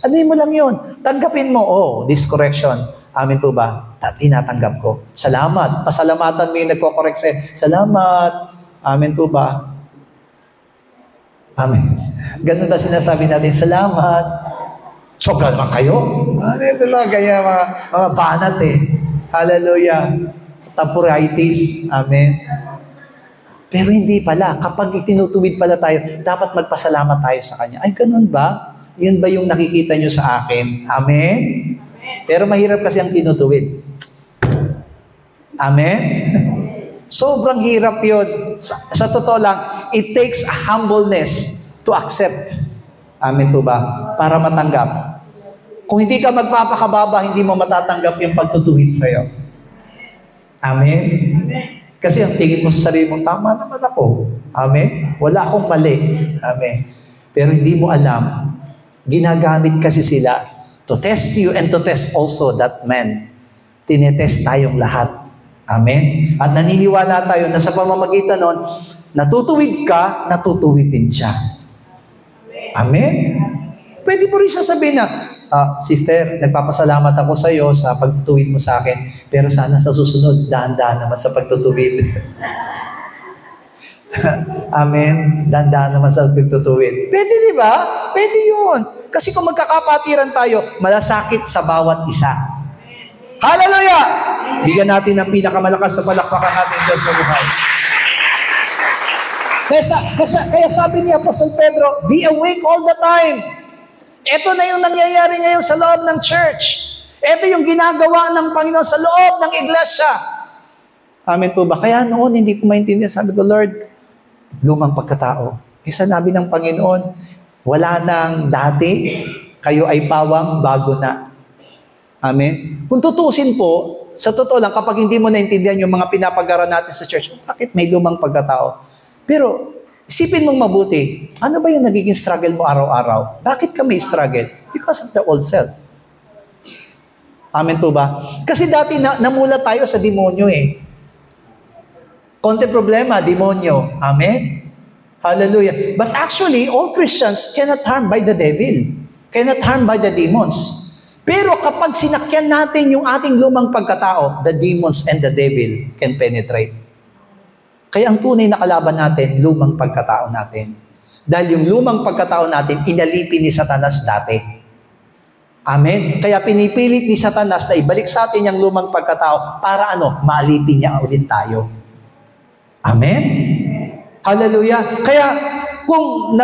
A: ano mo lang yun? Tanggapin mo, this correction. Amen po ba? Tinatanggap ko. Salamat. Pasalamatan mo yung nagko-correct sa'yo. Salamat. Amen po ba? Amen. Ganun na sinasabi natin, salamat. Sobra naman kayo. Amen. Kaya mga banat Hallelujah. Temporities. Amen. Pero hindi pala. Kapag itinutuwid pala tayo, dapat magpasalamat tayo sa Kanya. Ay, ganun ba? Yun ba yung nakikita nyo sa akin? Amen? Pero mahirap kasi ang tinutuwid. Amen? Sobrang hirap yun. Sa totoo lang, it takes a humbleness to accept. Amen po ba? Para matanggap. Kung hindi ka magpapakababa, hindi mo matatanggap yung pagtutuwid sa'yo. Amen? Kasi ang tingin mo sa sarili mo, tama naman ako. Amen? Wala akong mali. Amen? Pero hindi mo alam, ginagamit kasi sila to test you and to test also that man. Tinetest tayong lahat. Amen? At naniniwala tayo na sa pamamagitan nun, natutuwid ka, natutuwid din siya. Amen? Pwede mo rin siya sabihin na, sister, nagpapasalamat ako sa iyo sa pagtutuwid mo sa akin, pero sana sa susunod, dahan-dahan naman sa pagtutuwid. Amen. Dandahan naman sa pagtutuwid. Pwede, di ba? Pwede yun. Kasi kung magkakapatiran tayo, malasakit sa bawat isa. Hallelujah! Bigyan natin ng pinakamalakas sa palakpakan natin Diyos sa buhay. Kaya sabi ni Apostle Pedro, be awake all the time. Ito na yung nangyayari ngayon sa loob ng church. Ito yung ginagawa ng Panginoon sa loob ng iglesia. Amen po ba? Kaya noon, hindi ko maintindihan. Sabi ko, Lord, lumang pagkatao. Sinabi ng Panginoon, wala nang dati, kayo ay pawang bago na. Amen? Kung tutusin po, sa totoo lang, kapag hindi mo naintindihan yung mga pinapag-aral natin sa church, bakit may lumang pagkatao? Pero, isipin mong mabuti, ano ba yung nagiging struggle mo araw-araw? Bakit ka may struggle? Because of the old self. Amen po ba? Kasi dati namula tayo sa demonyo eh. Konti problema, demonyo. Amen? Hallelujah. But actually, all Christians cannot harm by the devil. Cannot harm by the demons. Pero kapag sinakyan natin yung ating lumang pagkatao, the demons and the devil can penetrate. Kaya ang tunay na kalaban natin, lumang pagkatao natin. Dahil yung lumang pagkatao natin, inalipin ni Satanas dati. Amen? Kaya pinipilit ni Satanas na ibalik sa atin yung lumang pagkatao para maalipin niya ulit tayo. Amen? Hallelujah. Kaya kung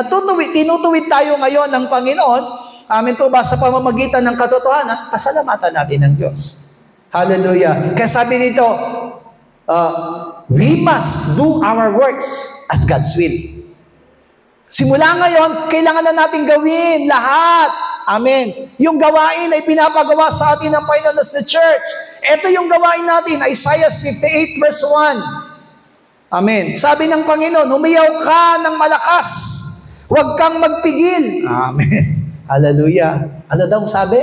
A: tinutuwid tayo ngayon ng Panginoon, amen po ba, sa pamamagitan ng katotohanan, pasalamatan natin ng Diyos. Hallelujah. Kaya sabi dito, we must do our works as God's will. Simula ngayon, kailangan na natin gawin lahat. Amen. Yung gawain ay pinapagawa sa atin ng Panginoon sa church. Ito yung gawain natin, Isaiah 58 verse 1. Amen. Sabi ng Panginoon, humiyaw ka ng malakas. Huwag kang magpigil. Amen. Hallelujah. Ano daw ang sabi?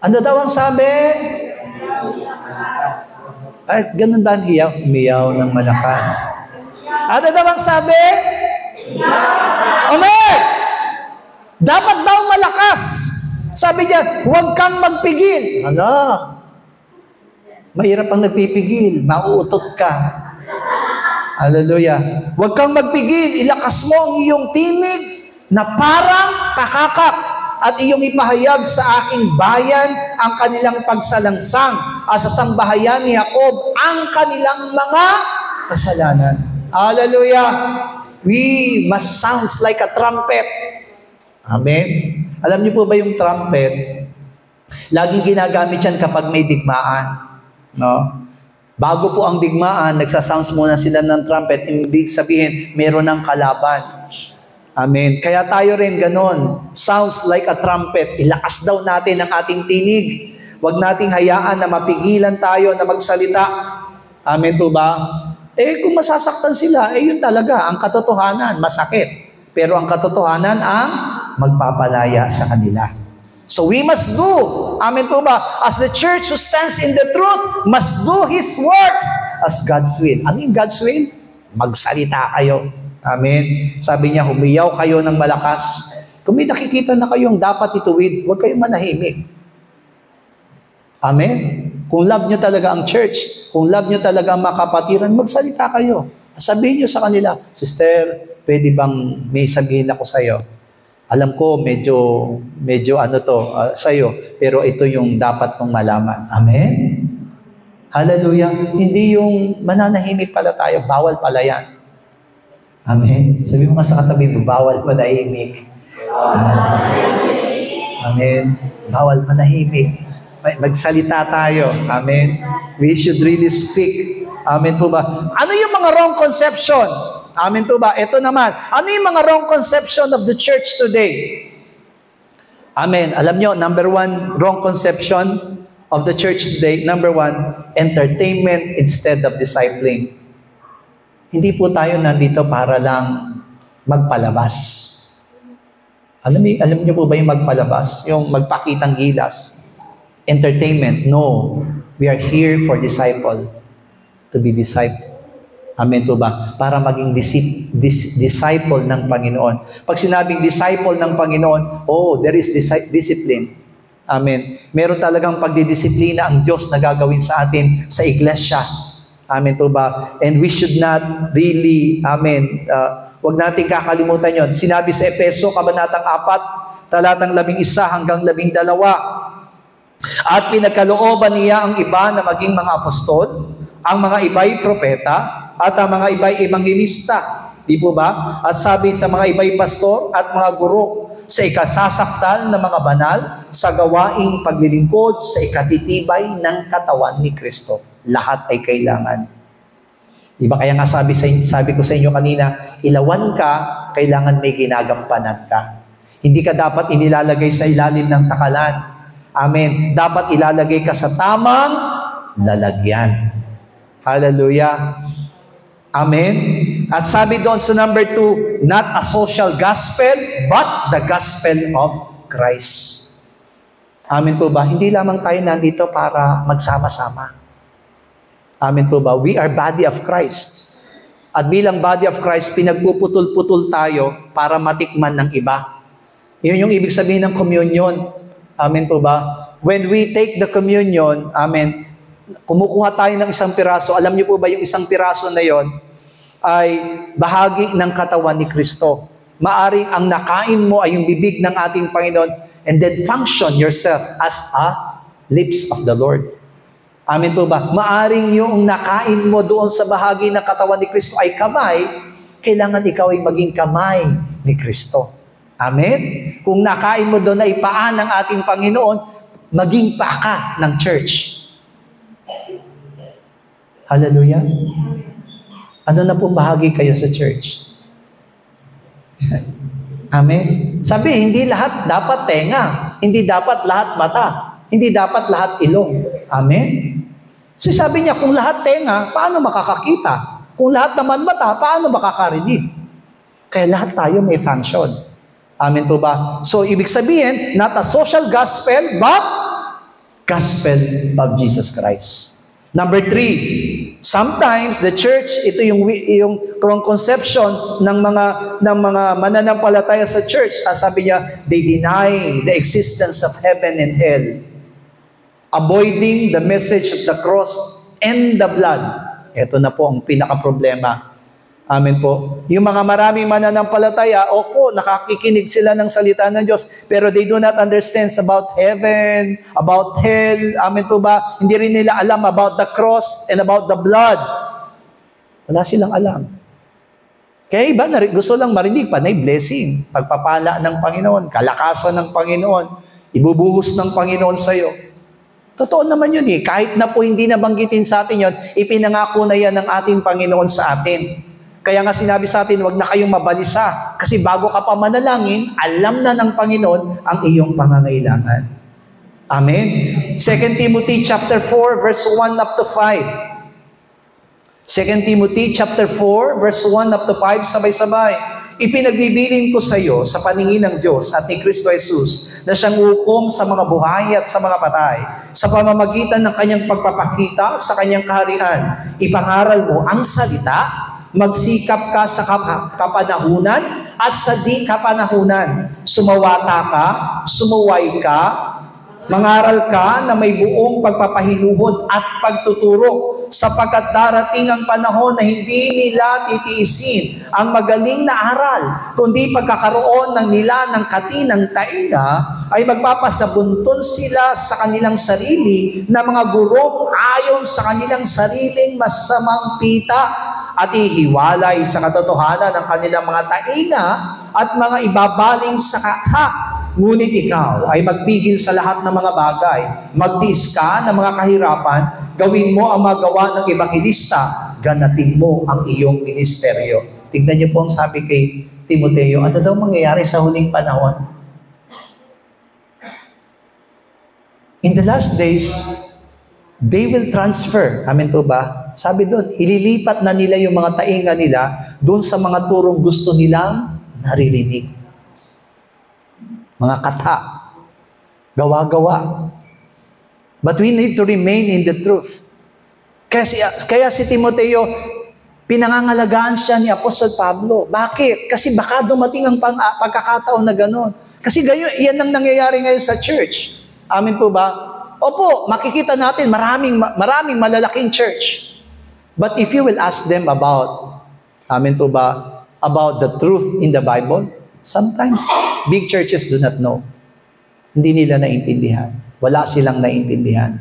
A: Ano daw ang sabi? Ay, ganun ba ang hiyaw? Humiyaw ng malakas. Ano daw ang sabi? Amen! Dapat daw malakas. Sabi niya, huwag kang magpigil. Mahirap ang nagpipigil. Mauutot ka. Hallelujah. Huwag kang magpigil. Ilakas mo ang iyong tinig na parang pakakak at iyong ipahayag sa aking bayan ang kanilang pagsalangsang at sa sangbahayan ni Jacob ang kanilang mga kasalanan. Hallelujah. We must sound like a trumpet. Amen. Alam niyo po ba yung trumpet? Laging ginagamit yan kapag may digmaan. No? Bago po ang digmaan, nagsasounds muna sila ng trumpet. Ibig sabihin, meron ng kalaban. Amen. Kaya tayo rin ganon. Sounds like a trumpet. Ilakas daw natin ang ating tinig. Huwag nating hayaan na mapigilan tayo na magsalita. Amen po ba? Kung masasaktan sila, yun talaga, ang katotohanan, masakit. Pero ang katotohanan ang magpapalaya sa kanila. So we must do, amen po ba, as the church who stands in the truth, must do His works as God's will. Ano yung God's will? Magsalita kayo. Amen. Sabi niya, humiyaw kayo ng malakas. Kung may nakikita na kayong dapat ituwid, huwag kayong manahimik. Amen. Kung love nyo talaga ang church, kung love nyo talaga ang makapatiran, magsalita kayo. Sabihin nyo sa kanila, Sister, pwede bang may sabihin ako sa'yo? Alam ko, medyo sa'yo, pero ito yung dapat mong malaman. Amen? Hallelujah. Hindi yung mananahimik pala tayo, bawal pala yan. Amen? Sabi mo nga sa katabi mo, bawal manahimik. Amen? Bawal manahimik. Magsalita tayo. Amen? We should really speak. Amen po ba? Ano yung mga wrong conception? Amen po ba? Ito naman. Ano yung mga wrong conception of the church today? Amen. Alam nyo, number one, wrong conception of the church today. Number one, entertainment instead of discipling. Hindi po tayo nandito para lang magpalabas. Alam niyo po ba yung magpalabas? Yung magpakitang gilas. Entertainment. No. We are here for disciple. To be disciple. Amen po ba? Para maging disciple ng Panginoon. Pag sinabing disciple ng Panginoon, there is discipline. Amen. Meron talagang pagdidisiplina ang Diyos na gagawin sa atin sa iglesia. Amen po ba? And we should not really, amen, wag natin kakalimutan yon. Sinabi sa Efeso, Kabanatang 4, talatang 11 hanggang 12, at pinagkalooban niya ang iba na maging mga apostol, ang mga iba'y propeta, at ang mga iba'y ebangelista. Di po ba? At sabi sa mga iba'y pastor at mga guro, sa ikasasaktal ng mga banal, sa gawaing paglilingkod, sa ikatitibay ng katawan ni Kristo. Lahat ay kailangan. Diba kaya nga sabi ko sa inyo kanina, ilawan ka, kailangan may ginagampanan ka. Hindi ka dapat inilalagay sa ilalim ng takalan. Amen. Dapat ilalagay ka sa tamang lalagyan. Hallelujah. Amen. At sabi doon sa number 2, not a social gospel, but the gospel of Christ. Amen po ba? Hindi lamang tayo nandito para magsama-sama. Amen po ba? We are body of Christ. At bilang body of Christ, pinagpuputol-putol tayo para matikman ng iba. Yun yung ibig sabihin ng communion. Amen po ba? When we take the communion, amen, kumukuha tayo ng isang piraso. Alam niyo po ba yung isang piraso na yon ay bahagi ng katawan ni Kristo. Maaring ang nakain mo ay yung bibig ng ating Panginoon and then function yourself as a lips of the Lord. Amen po ba? Maaring yung nakain mo doon sa bahagi ng katawan ni Kristo ay kamay, kailangan ikaw ay maging kamay ni Kristo. Amen? Kung nakain mo doon ay paa ng ating Panginoon, maging paa ka ng church. Hallelujah. Ano na pong bahagi kayo sa church? Amen? Sabi, hindi lahat dapat tenga. Hindi dapat lahat mata. Hindi dapat lahat ilong. Amen? So sabi niya, kung lahat tenga, paano makakakita? Kung lahat naman mata, paano makakarinig? Kaya lahat tayo may function. Amen po ba? So ibig sabihin, not a social gospel, but gospel of Jesus Christ. Number 3, sometimes the church, ito yung wrong conceptions ng mga mananampalataya sa church. Sabi niya, they deny the existence of heaven and hell, avoiding the message of the cross and the blood. Ito na po ang pinaka-problema. Amen po. Yung mga maraming mananampalataya, opo, nakakikinig sila ng salita ng Diyos, pero they do not understand about heaven, about hell. Amen po ba? Hindi rin nila alam about the cross and about the blood. Wala silang alam. Kaya iba, gusto lang marinig pa na blessing, pagpapala ng Panginoon, kalakasan ng Panginoon, ibubuhos ng Panginoon sa iyo. Totoo naman yun eh. Kahit na po hindi nabanggitin sa atin yun, ipinangako na yan ng ating Panginoon sa atin. Kaya nga sinabi sa atin, huwag na kayong mabalisa. Kasi bago ka pa manalangin, alam na ng Panginoon ang iyong pangangailangan. Amen? 2 Timothy chapter 4, verse 1 up to 5. 2 Timothy chapter 4, verse 1 up to 5, sabay-sabay. Ipinagbibilin ko sa iyo sa paningin ng Diyos at ni Kristo Jesus na siyang hukom sa mga buhay at sa mga patay, sa pamamagitan ng kanyang pagpapakita sa kanyang kaharian. Ipangaral mo ang salita, magsikap ka sa kapanahunan at sa di kapanahunan. Sumawata ka, sumuway ka, mangaral ka na may buong pagpapahinuhod at pagtuturo, sapagkat darating ang panahon na hindi nila titiisin ang magaling na aral, kundi pagkakaroon ng nila ng katinang tainga, ay magpapasabuntun sila sa kanilang sarili na mga gurong ayon sa kanilang sariling masamang pita, at ihiwalay sa katotohanan ng kanilang mga tainga at mga ibabaling sa katha. Ngunit ikaw ay magpigil sa lahat ng mga bagay, magtiis ka ng mga kahirapan, gawin mo ang magawa ng ebanghelista, ganapin mo ang iyong ministeryo. Tingnan niyo po ang sabi kay Timoteo, ano daw mangyayari sa huling panahon? In the last days, they will transfer. Amen po ba? Sabi doon, ililipat na nila yung mga tainga nila doon sa mga turong gusto nilang naririnig. Mga kata, gawa-gawa. But we need to remain in the truth. Kaya si Timoteo, pinangangalagaan siya ni Apostol Pablo. Bakit? Kasi baka dumating ang pagkakataon na gano'n. Kasi yan ang nangyayari ngayon sa church. Amen po ba? Opo, makikita natin maraming malalaking church. But if you will ask them about, amen po ba, about the truth in the Bible, sometimes big churches do not know. Hindi nila naintindihan. Wala silang naintindihan.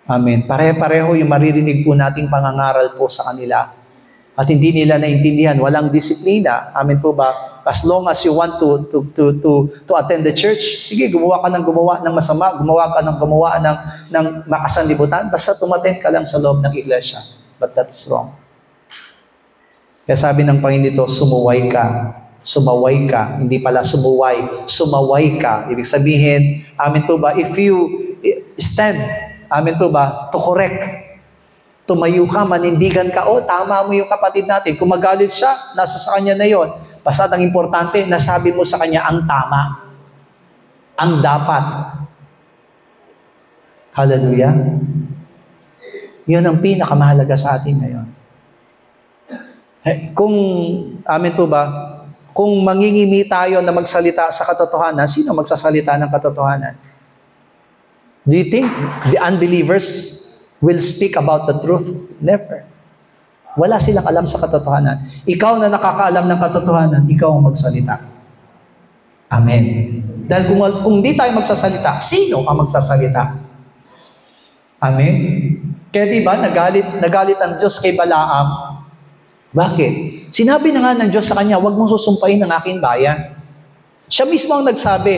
A: Amen. Pare-pareho yung maririnig po nating pangangaral po sa kanila. At hindi nila naintindihan, walang disiplina. Amen po ba? As long as you want to attend the church, sige, gumawa ka ng masama, gumawa ng makasanlibutan, basta tumaten ka lang sa loob ng iglesia. But that's wrong. Kaya sabi ng Panginoon dito, sumuway ka, hindi pala sumaway ka. Ibig sabihin, amen po ba, if you stand, amen po ba, to correct, tumayo ka, manindigan ka, tama mo yung kapatid natin. Kung magalit siya, nasa sa kanya na yon. Basta ang importante, nasabi mo sa kanya ang tama. Ang dapat. Hallelujah. Yun ang pinakamahalaga sa atin ngayon. Kung, amen po ba, kung mangingimi tayo na magsalita sa katotohanan, sino magsasalita ng katotohanan? Do you think the unbelievers will speak about the truth? Never. Wala silang alam sa katotohanan. Ikaw na nakakaalam ng katotohanan, ikaw ang magsalita. Amen. Dahil kung di tayo magsasalita, sino ang magsasalita? Amen. Kaya diba, nagalit ang Diyos kay Balaam. Bakit? Sinabi na nga ng Diyos sa kanya, huwag mong susumpain ang aking bayan. Siya mismo ang nagsabi,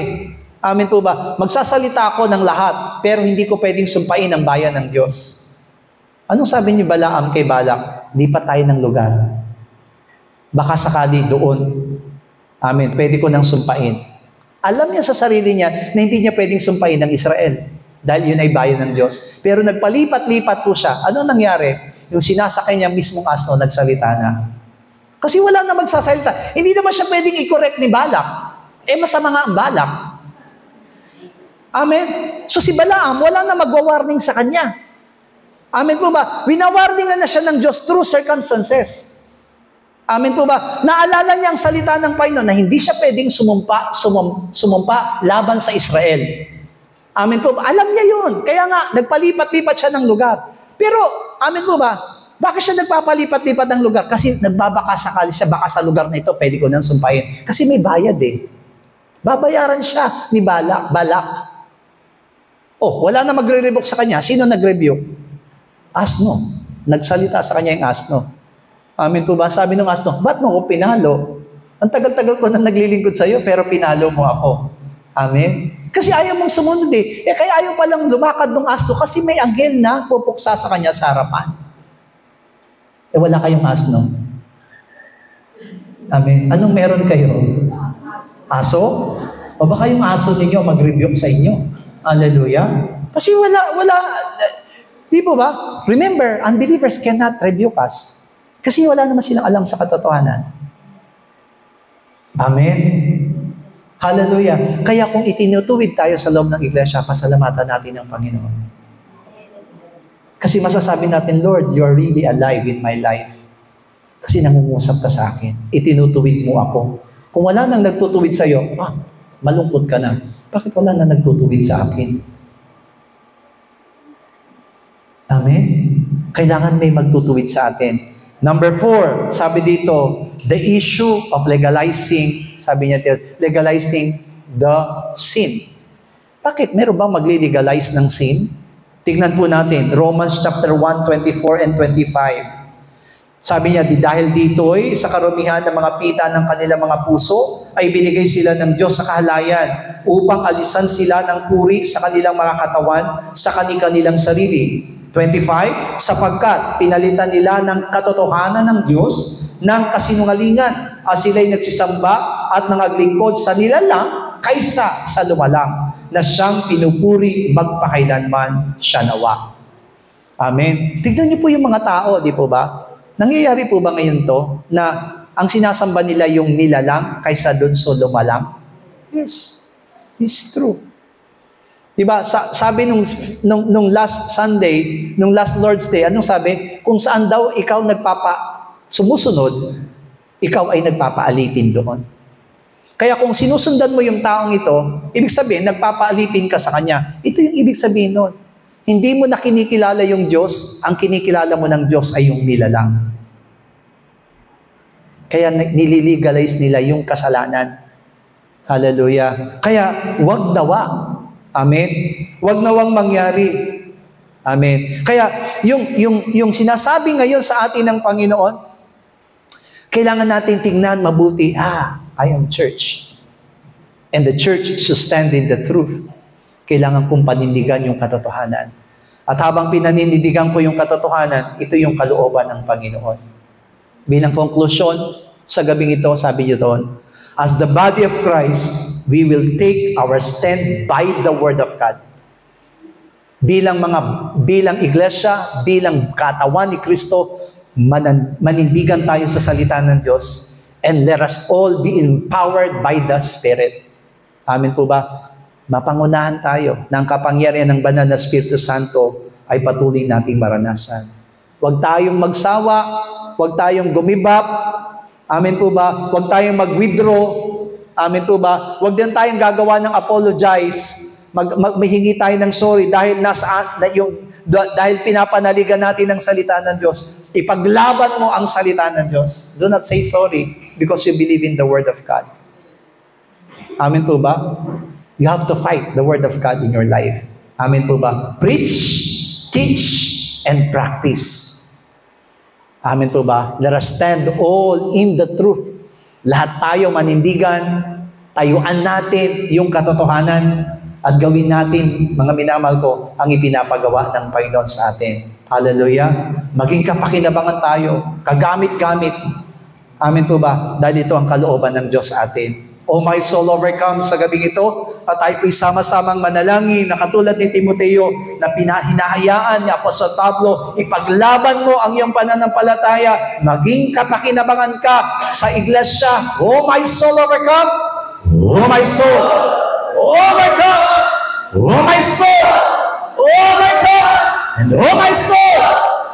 A: amen po ba? Magsasalita ako ng lahat, pero hindi ko pwedeng sumpain ang bayan ng Diyos. Anong sabi ni Balaam kay Balak? Lipat tayo ng lugar. Baka sakali doon. Amen. Pwede ko nang sumpain. Alam niya sa sarili niya na hindi niya pwedeng sumpain ng Israel. Dahil yun ay bayan ng Diyos. Pero nagpalipat-lipat po siya. Ano nangyari? Yung sinasakay niya mismong asno, nagsalita na. Kasi wala na magsasalita. Hindi naman siya pwedeng i-correct ni Balak. Masama nga ang Balak. Amen? So si Balaam, wala na magwa-warning sa kanya. Amen po ba? Winawarningan na siya ng Diyos through circumstances. Amen po ba? Naalala niya ang salita ng Panginoon na hindi siya pwedeng sumumpa laban sa Israel. Amen po ba? Alam niya yun. Kaya nga, nagpalipat-lipat siya ng lugar. Pero, amen po ba? Bakit siya nagpapalipat-lipat ng lugar? Kasi nagbabaka sakali siya, baka sa lugar na ito, pwede ko nang sumpahin. Kasi may bayad eh. Babayaran siya ni Balak. Wala na magre-revoke sa kanya. Sino nag-rebuke? Asno. Nagsalita sa kanya yung asno. Amen po ba? Sabi ng asno, ba't mo ko pinalo? Ang tagal-tagal ko na naglilingkod sa iyo, pero pinalo mo ako. Amen? Kasi ayaw mong sumunod eh. Kaya ayaw palang lumakad ng asno kasi may anghel na pupuksa sa kanya sa harapan. Wala kayong asno. Amen? Anong meron kayo? Aso? O baka yung aso ninyo mag-rebuke sa inyo? Hallelujah. Kasi wala, di po ba? Remember, unbelievers cannot rebuke us. Kasi wala naman silang alam sa katotohanan. Amen. Hallelujah. Kaya kung itinutuwid tayo sa loob ng iglesia, pasalamatan natin ang Panginoon. Kasi masasabi natin, Lord, you are really alive in my life. Kasi nangungusap ka sa akin. Itinutuwid mo ako. Kung wala nang nagtutuwid sa iyo, malungkot ka na. Bakit wala nang nagtutuwid sa akin? Amen? Kailangan may magtutuwid sa atin. Number 4, sabi dito, the issue of legalizing the sin. Bakit? Meron bang magli-legalize ng sin? Tignan po natin, Romans chapter 1, 24 and 25. Sabi niya, dahil dito'y sa karumihan ng mga pita ng kanilang mga puso, ay binigay sila ng Diyos sa kahalayan upang alisan sila ng puri sa kanilang mga katawan, sa kanilang sarili. 25, sapagkat pinalitan nila ng katotohanan ng Diyos ng kasinungalingan at sila'y nagsisamba at nangaglingkod sa nilalang kaysa sa lumalang na siyang pinupuri magpakailanman siya nawa. Amen. Tignan niyo po yung mga tao, di po ba? Nangyayari po ba ngayon to na ang sinasamba nila yung nilalang kaysa dun sa lumalang? Yes. It's true. Diba, sabi nung last Sunday, nung last Lord's Day, anong sabi? Kung saan daw ikaw sumusunod, ikaw ay nagpapaalipin doon. Kaya kung sinusundan mo yung taong ito, ibig sabihin, nagpapaalipin ka sa kanya. Ito yung ibig sabihin nun. Hindi mo na kinikilala yung Diyos, ang kinikilala mo ng Diyos ay yung nilalang. Kaya nililegalize nila yung kasalanan. Hallelujah. Kaya wag nawa. Amen. Wag nawang mangyari. Amen. Kaya yung sinasabi ngayon sa atin ng Panginoon, kailangan natin tingnan mabuti, I am church. And the church should stand in the truth. Kailangan kong panindigan yung katotohanan. At habang pinanindigan ko yung katotohanan, ito yung kalooban ng Panginoon. Bilang konklusyon, sa gabing ito, sabi niyo doon, as the body of Christ, we will take our stand by the Word of God. Bilang iglesia, bilang katawan ni Kristo, manindigan tayo sa salita ng Diyos, and let us all be empowered by the Spirit. Amen po ba? Mapangunahan tayo ng kapangyarihan ng banal na Espiritu Santo ay patuloy nating maranasan. Huwag tayong magsawa, huwag tayong gumibap, amen po ba? Huwag tayong mag-withdraw, amen po ba? Huwag din tayong gagawa ng apologize, maghingi tayo ng sorry dahil dahil pinapanaligan natin ang salita ng Diyos. Ipaglaban mo ang salita ng Diyos. Do not say sorry because you believe in the Word of God. Amen po ba? You have to fight the Word of God in your life. Amen po ba? Preach, teach, and practice. Amen po ba? Let us stand all in the truth. Lahat tayo manindigan, tayuan natin yung katotohanan, at gawin natin, mga minamahal ko, ang ipinapagawa ng Panginoon sa atin. Hallelujah. Maging kapakinabangan tayo, kagamit-gamit. Amen po ba? Dahil ito ang kalooban ng Diyos sa atin. O my soul, overcome sa gabing ito, at tayo po'y sama-samang manalangin na katulad ni Timoteo na hinahayaan ni Apostol Pablo, ipaglaban mo ang iyong pananampalataya, maging kapakinabangan ka sa iglesia. O my soul, overcome! O my soul, overcome! O my soul, overcome! And o my soul,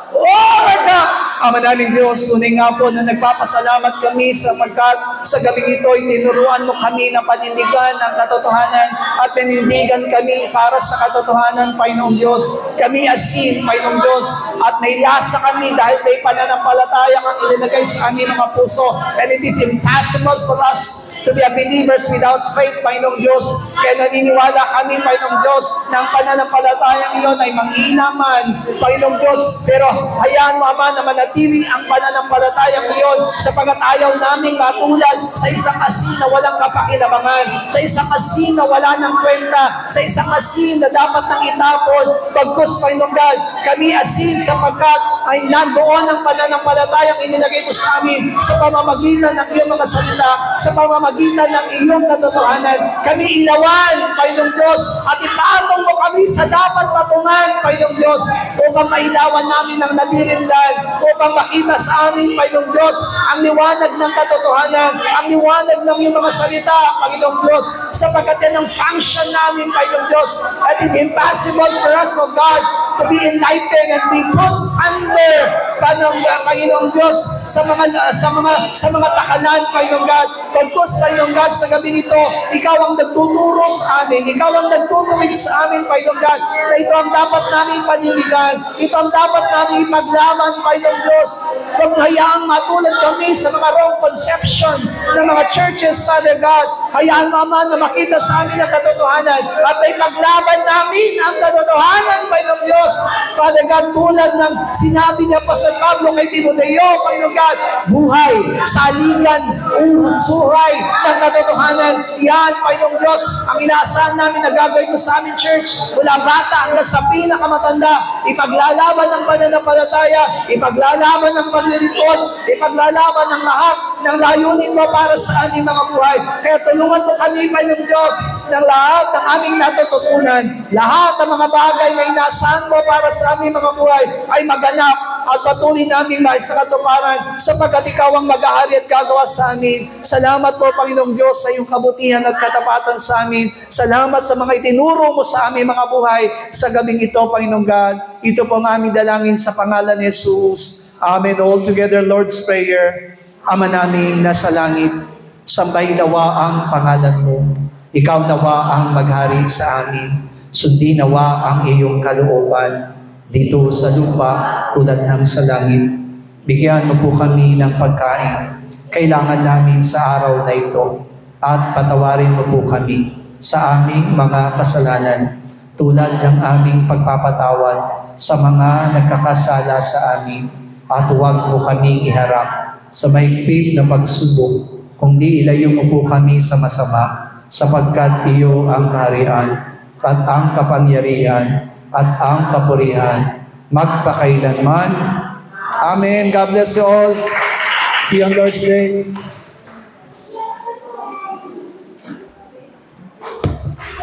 A: overcome! Ama namin Diyos, tunay nga po na nagpapasalamat kami sapagkat sa gabing ito ay tinuruan mo kami na panindigan ang katotohanan at panindigan kami para sa katotohanan, Panginoong Diyos. Kami asin, Panginoong Diyos, at may lasa kami dahil may pananampalataya kang ilinagay sa aming mga puso. And it is impossible for us to be a believers without faith, Panginoong Diyos. Kaya naniniwala kami, Panginoong Diyos, na ang pananampalatayang iyon ay manghihinaman, Panginoong Diyos. Pero hayaan mo, Ama, na manatiling ang pananampalatayang iyon sapagat ayaw naming matulad sa isang asin na walang kapakinabangan, sa isang asin na wala ng kwenta, sa isang asin na dapat nang itapon. Bagkus, Panginoong God, kami asin sapagkat ay nandoon ang pananampalatayang inilagay mo sa amin sa pamamagitan ng iyong mga salita, sa pamamagitan ng iyong katotohanan. Kami ilawan, Panginoong Diyos, at ipatong mo kami sa dapat patungan, Panginoong Diyos, upang mailawan namin ang nadirindan, upang makita sa amin, Panginoong Diyos, ang liwanag ng katotohanan, ang liwanag ng iyong mga salita, Panginoong Diyos, sapagkat yan ang function namin, Panginoong Diyos. At it's impossible for us, O God, to be enlightened and be put under, Panginoong Diyos, sa mga takalan, Panginoong God. Pagkus, Panginoong God, sa gabi nito, Ikaw ang nagtuturo sa amin, Ikaw ang nagtutuwid sa amin, Panginoong God, na ito ang dapat namin panindigan, ito ang dapat namin ipaglaban, Panginoong Diyos. Huwag hayaang matulad kami sa mga wrong conception ng mga churches, Father God. Hayaan mo, Ama, na makita sa amin ang katotohanan at may paglaban namin ang katotohanan, Panginoong Diyos. Father God, tulad ng sinabi ni Apostol Pablo kay Timoteo, Panginoong God, buhay, saligan, suhay ng katotohanan. Yan, Panginoong Diyos, ang inaasahan namin na gagawin mo sa aming church, mula bata hanggang sa pinakamatanda, ipaglalaban ng pananampalataya, ipaglalaban ng paglilingkod, ipaglalaban ng lahat ng layunin mo para sa aming mga buhay. Kaya tulungan mo kami, Panginoong Diyos, ng lahat ng aming natututunan, lahat ng mga bagay na inaasahan mo para sa aming mga buhay ay maganap at patuloy namin sa katuparan sapagkat Ikaw ang mag-ahari at gagawa sa amin. Salamat po, Panginoong Diyos, sa iyong kabutihan at katapatan sa amin. Salamat sa mga itinuro mo sa aming mga buhay sa gabing ito, Panginoong God. Ito po ang aming dalangin sa pangalan ni Jesus. Amen. All together, Lord's Prayer. Ama namin nasa langit, sambahin nawa ang pangalan mo. Ikaw nawa ang maghari sa amin. Sundin nawa ang iyong kalooban dito sa lupa tulad ng sa langit. Bigyan mo po kami ng pagkain kailangan namin sa araw na ito at patawarin mo po kami sa aming mga kasalanan tulad ng aming pagpapatawad sa mga nagkakasala sa amin at huwag mo kami iharap sa mahigpit na pagsubok, kundi ilayo mo po kami sa masama sapagkat iyo ang kaharian at ang kapangyarihan at ang kapurihan magpakailanman. Amen. God bless you all. See you on Lord's Day.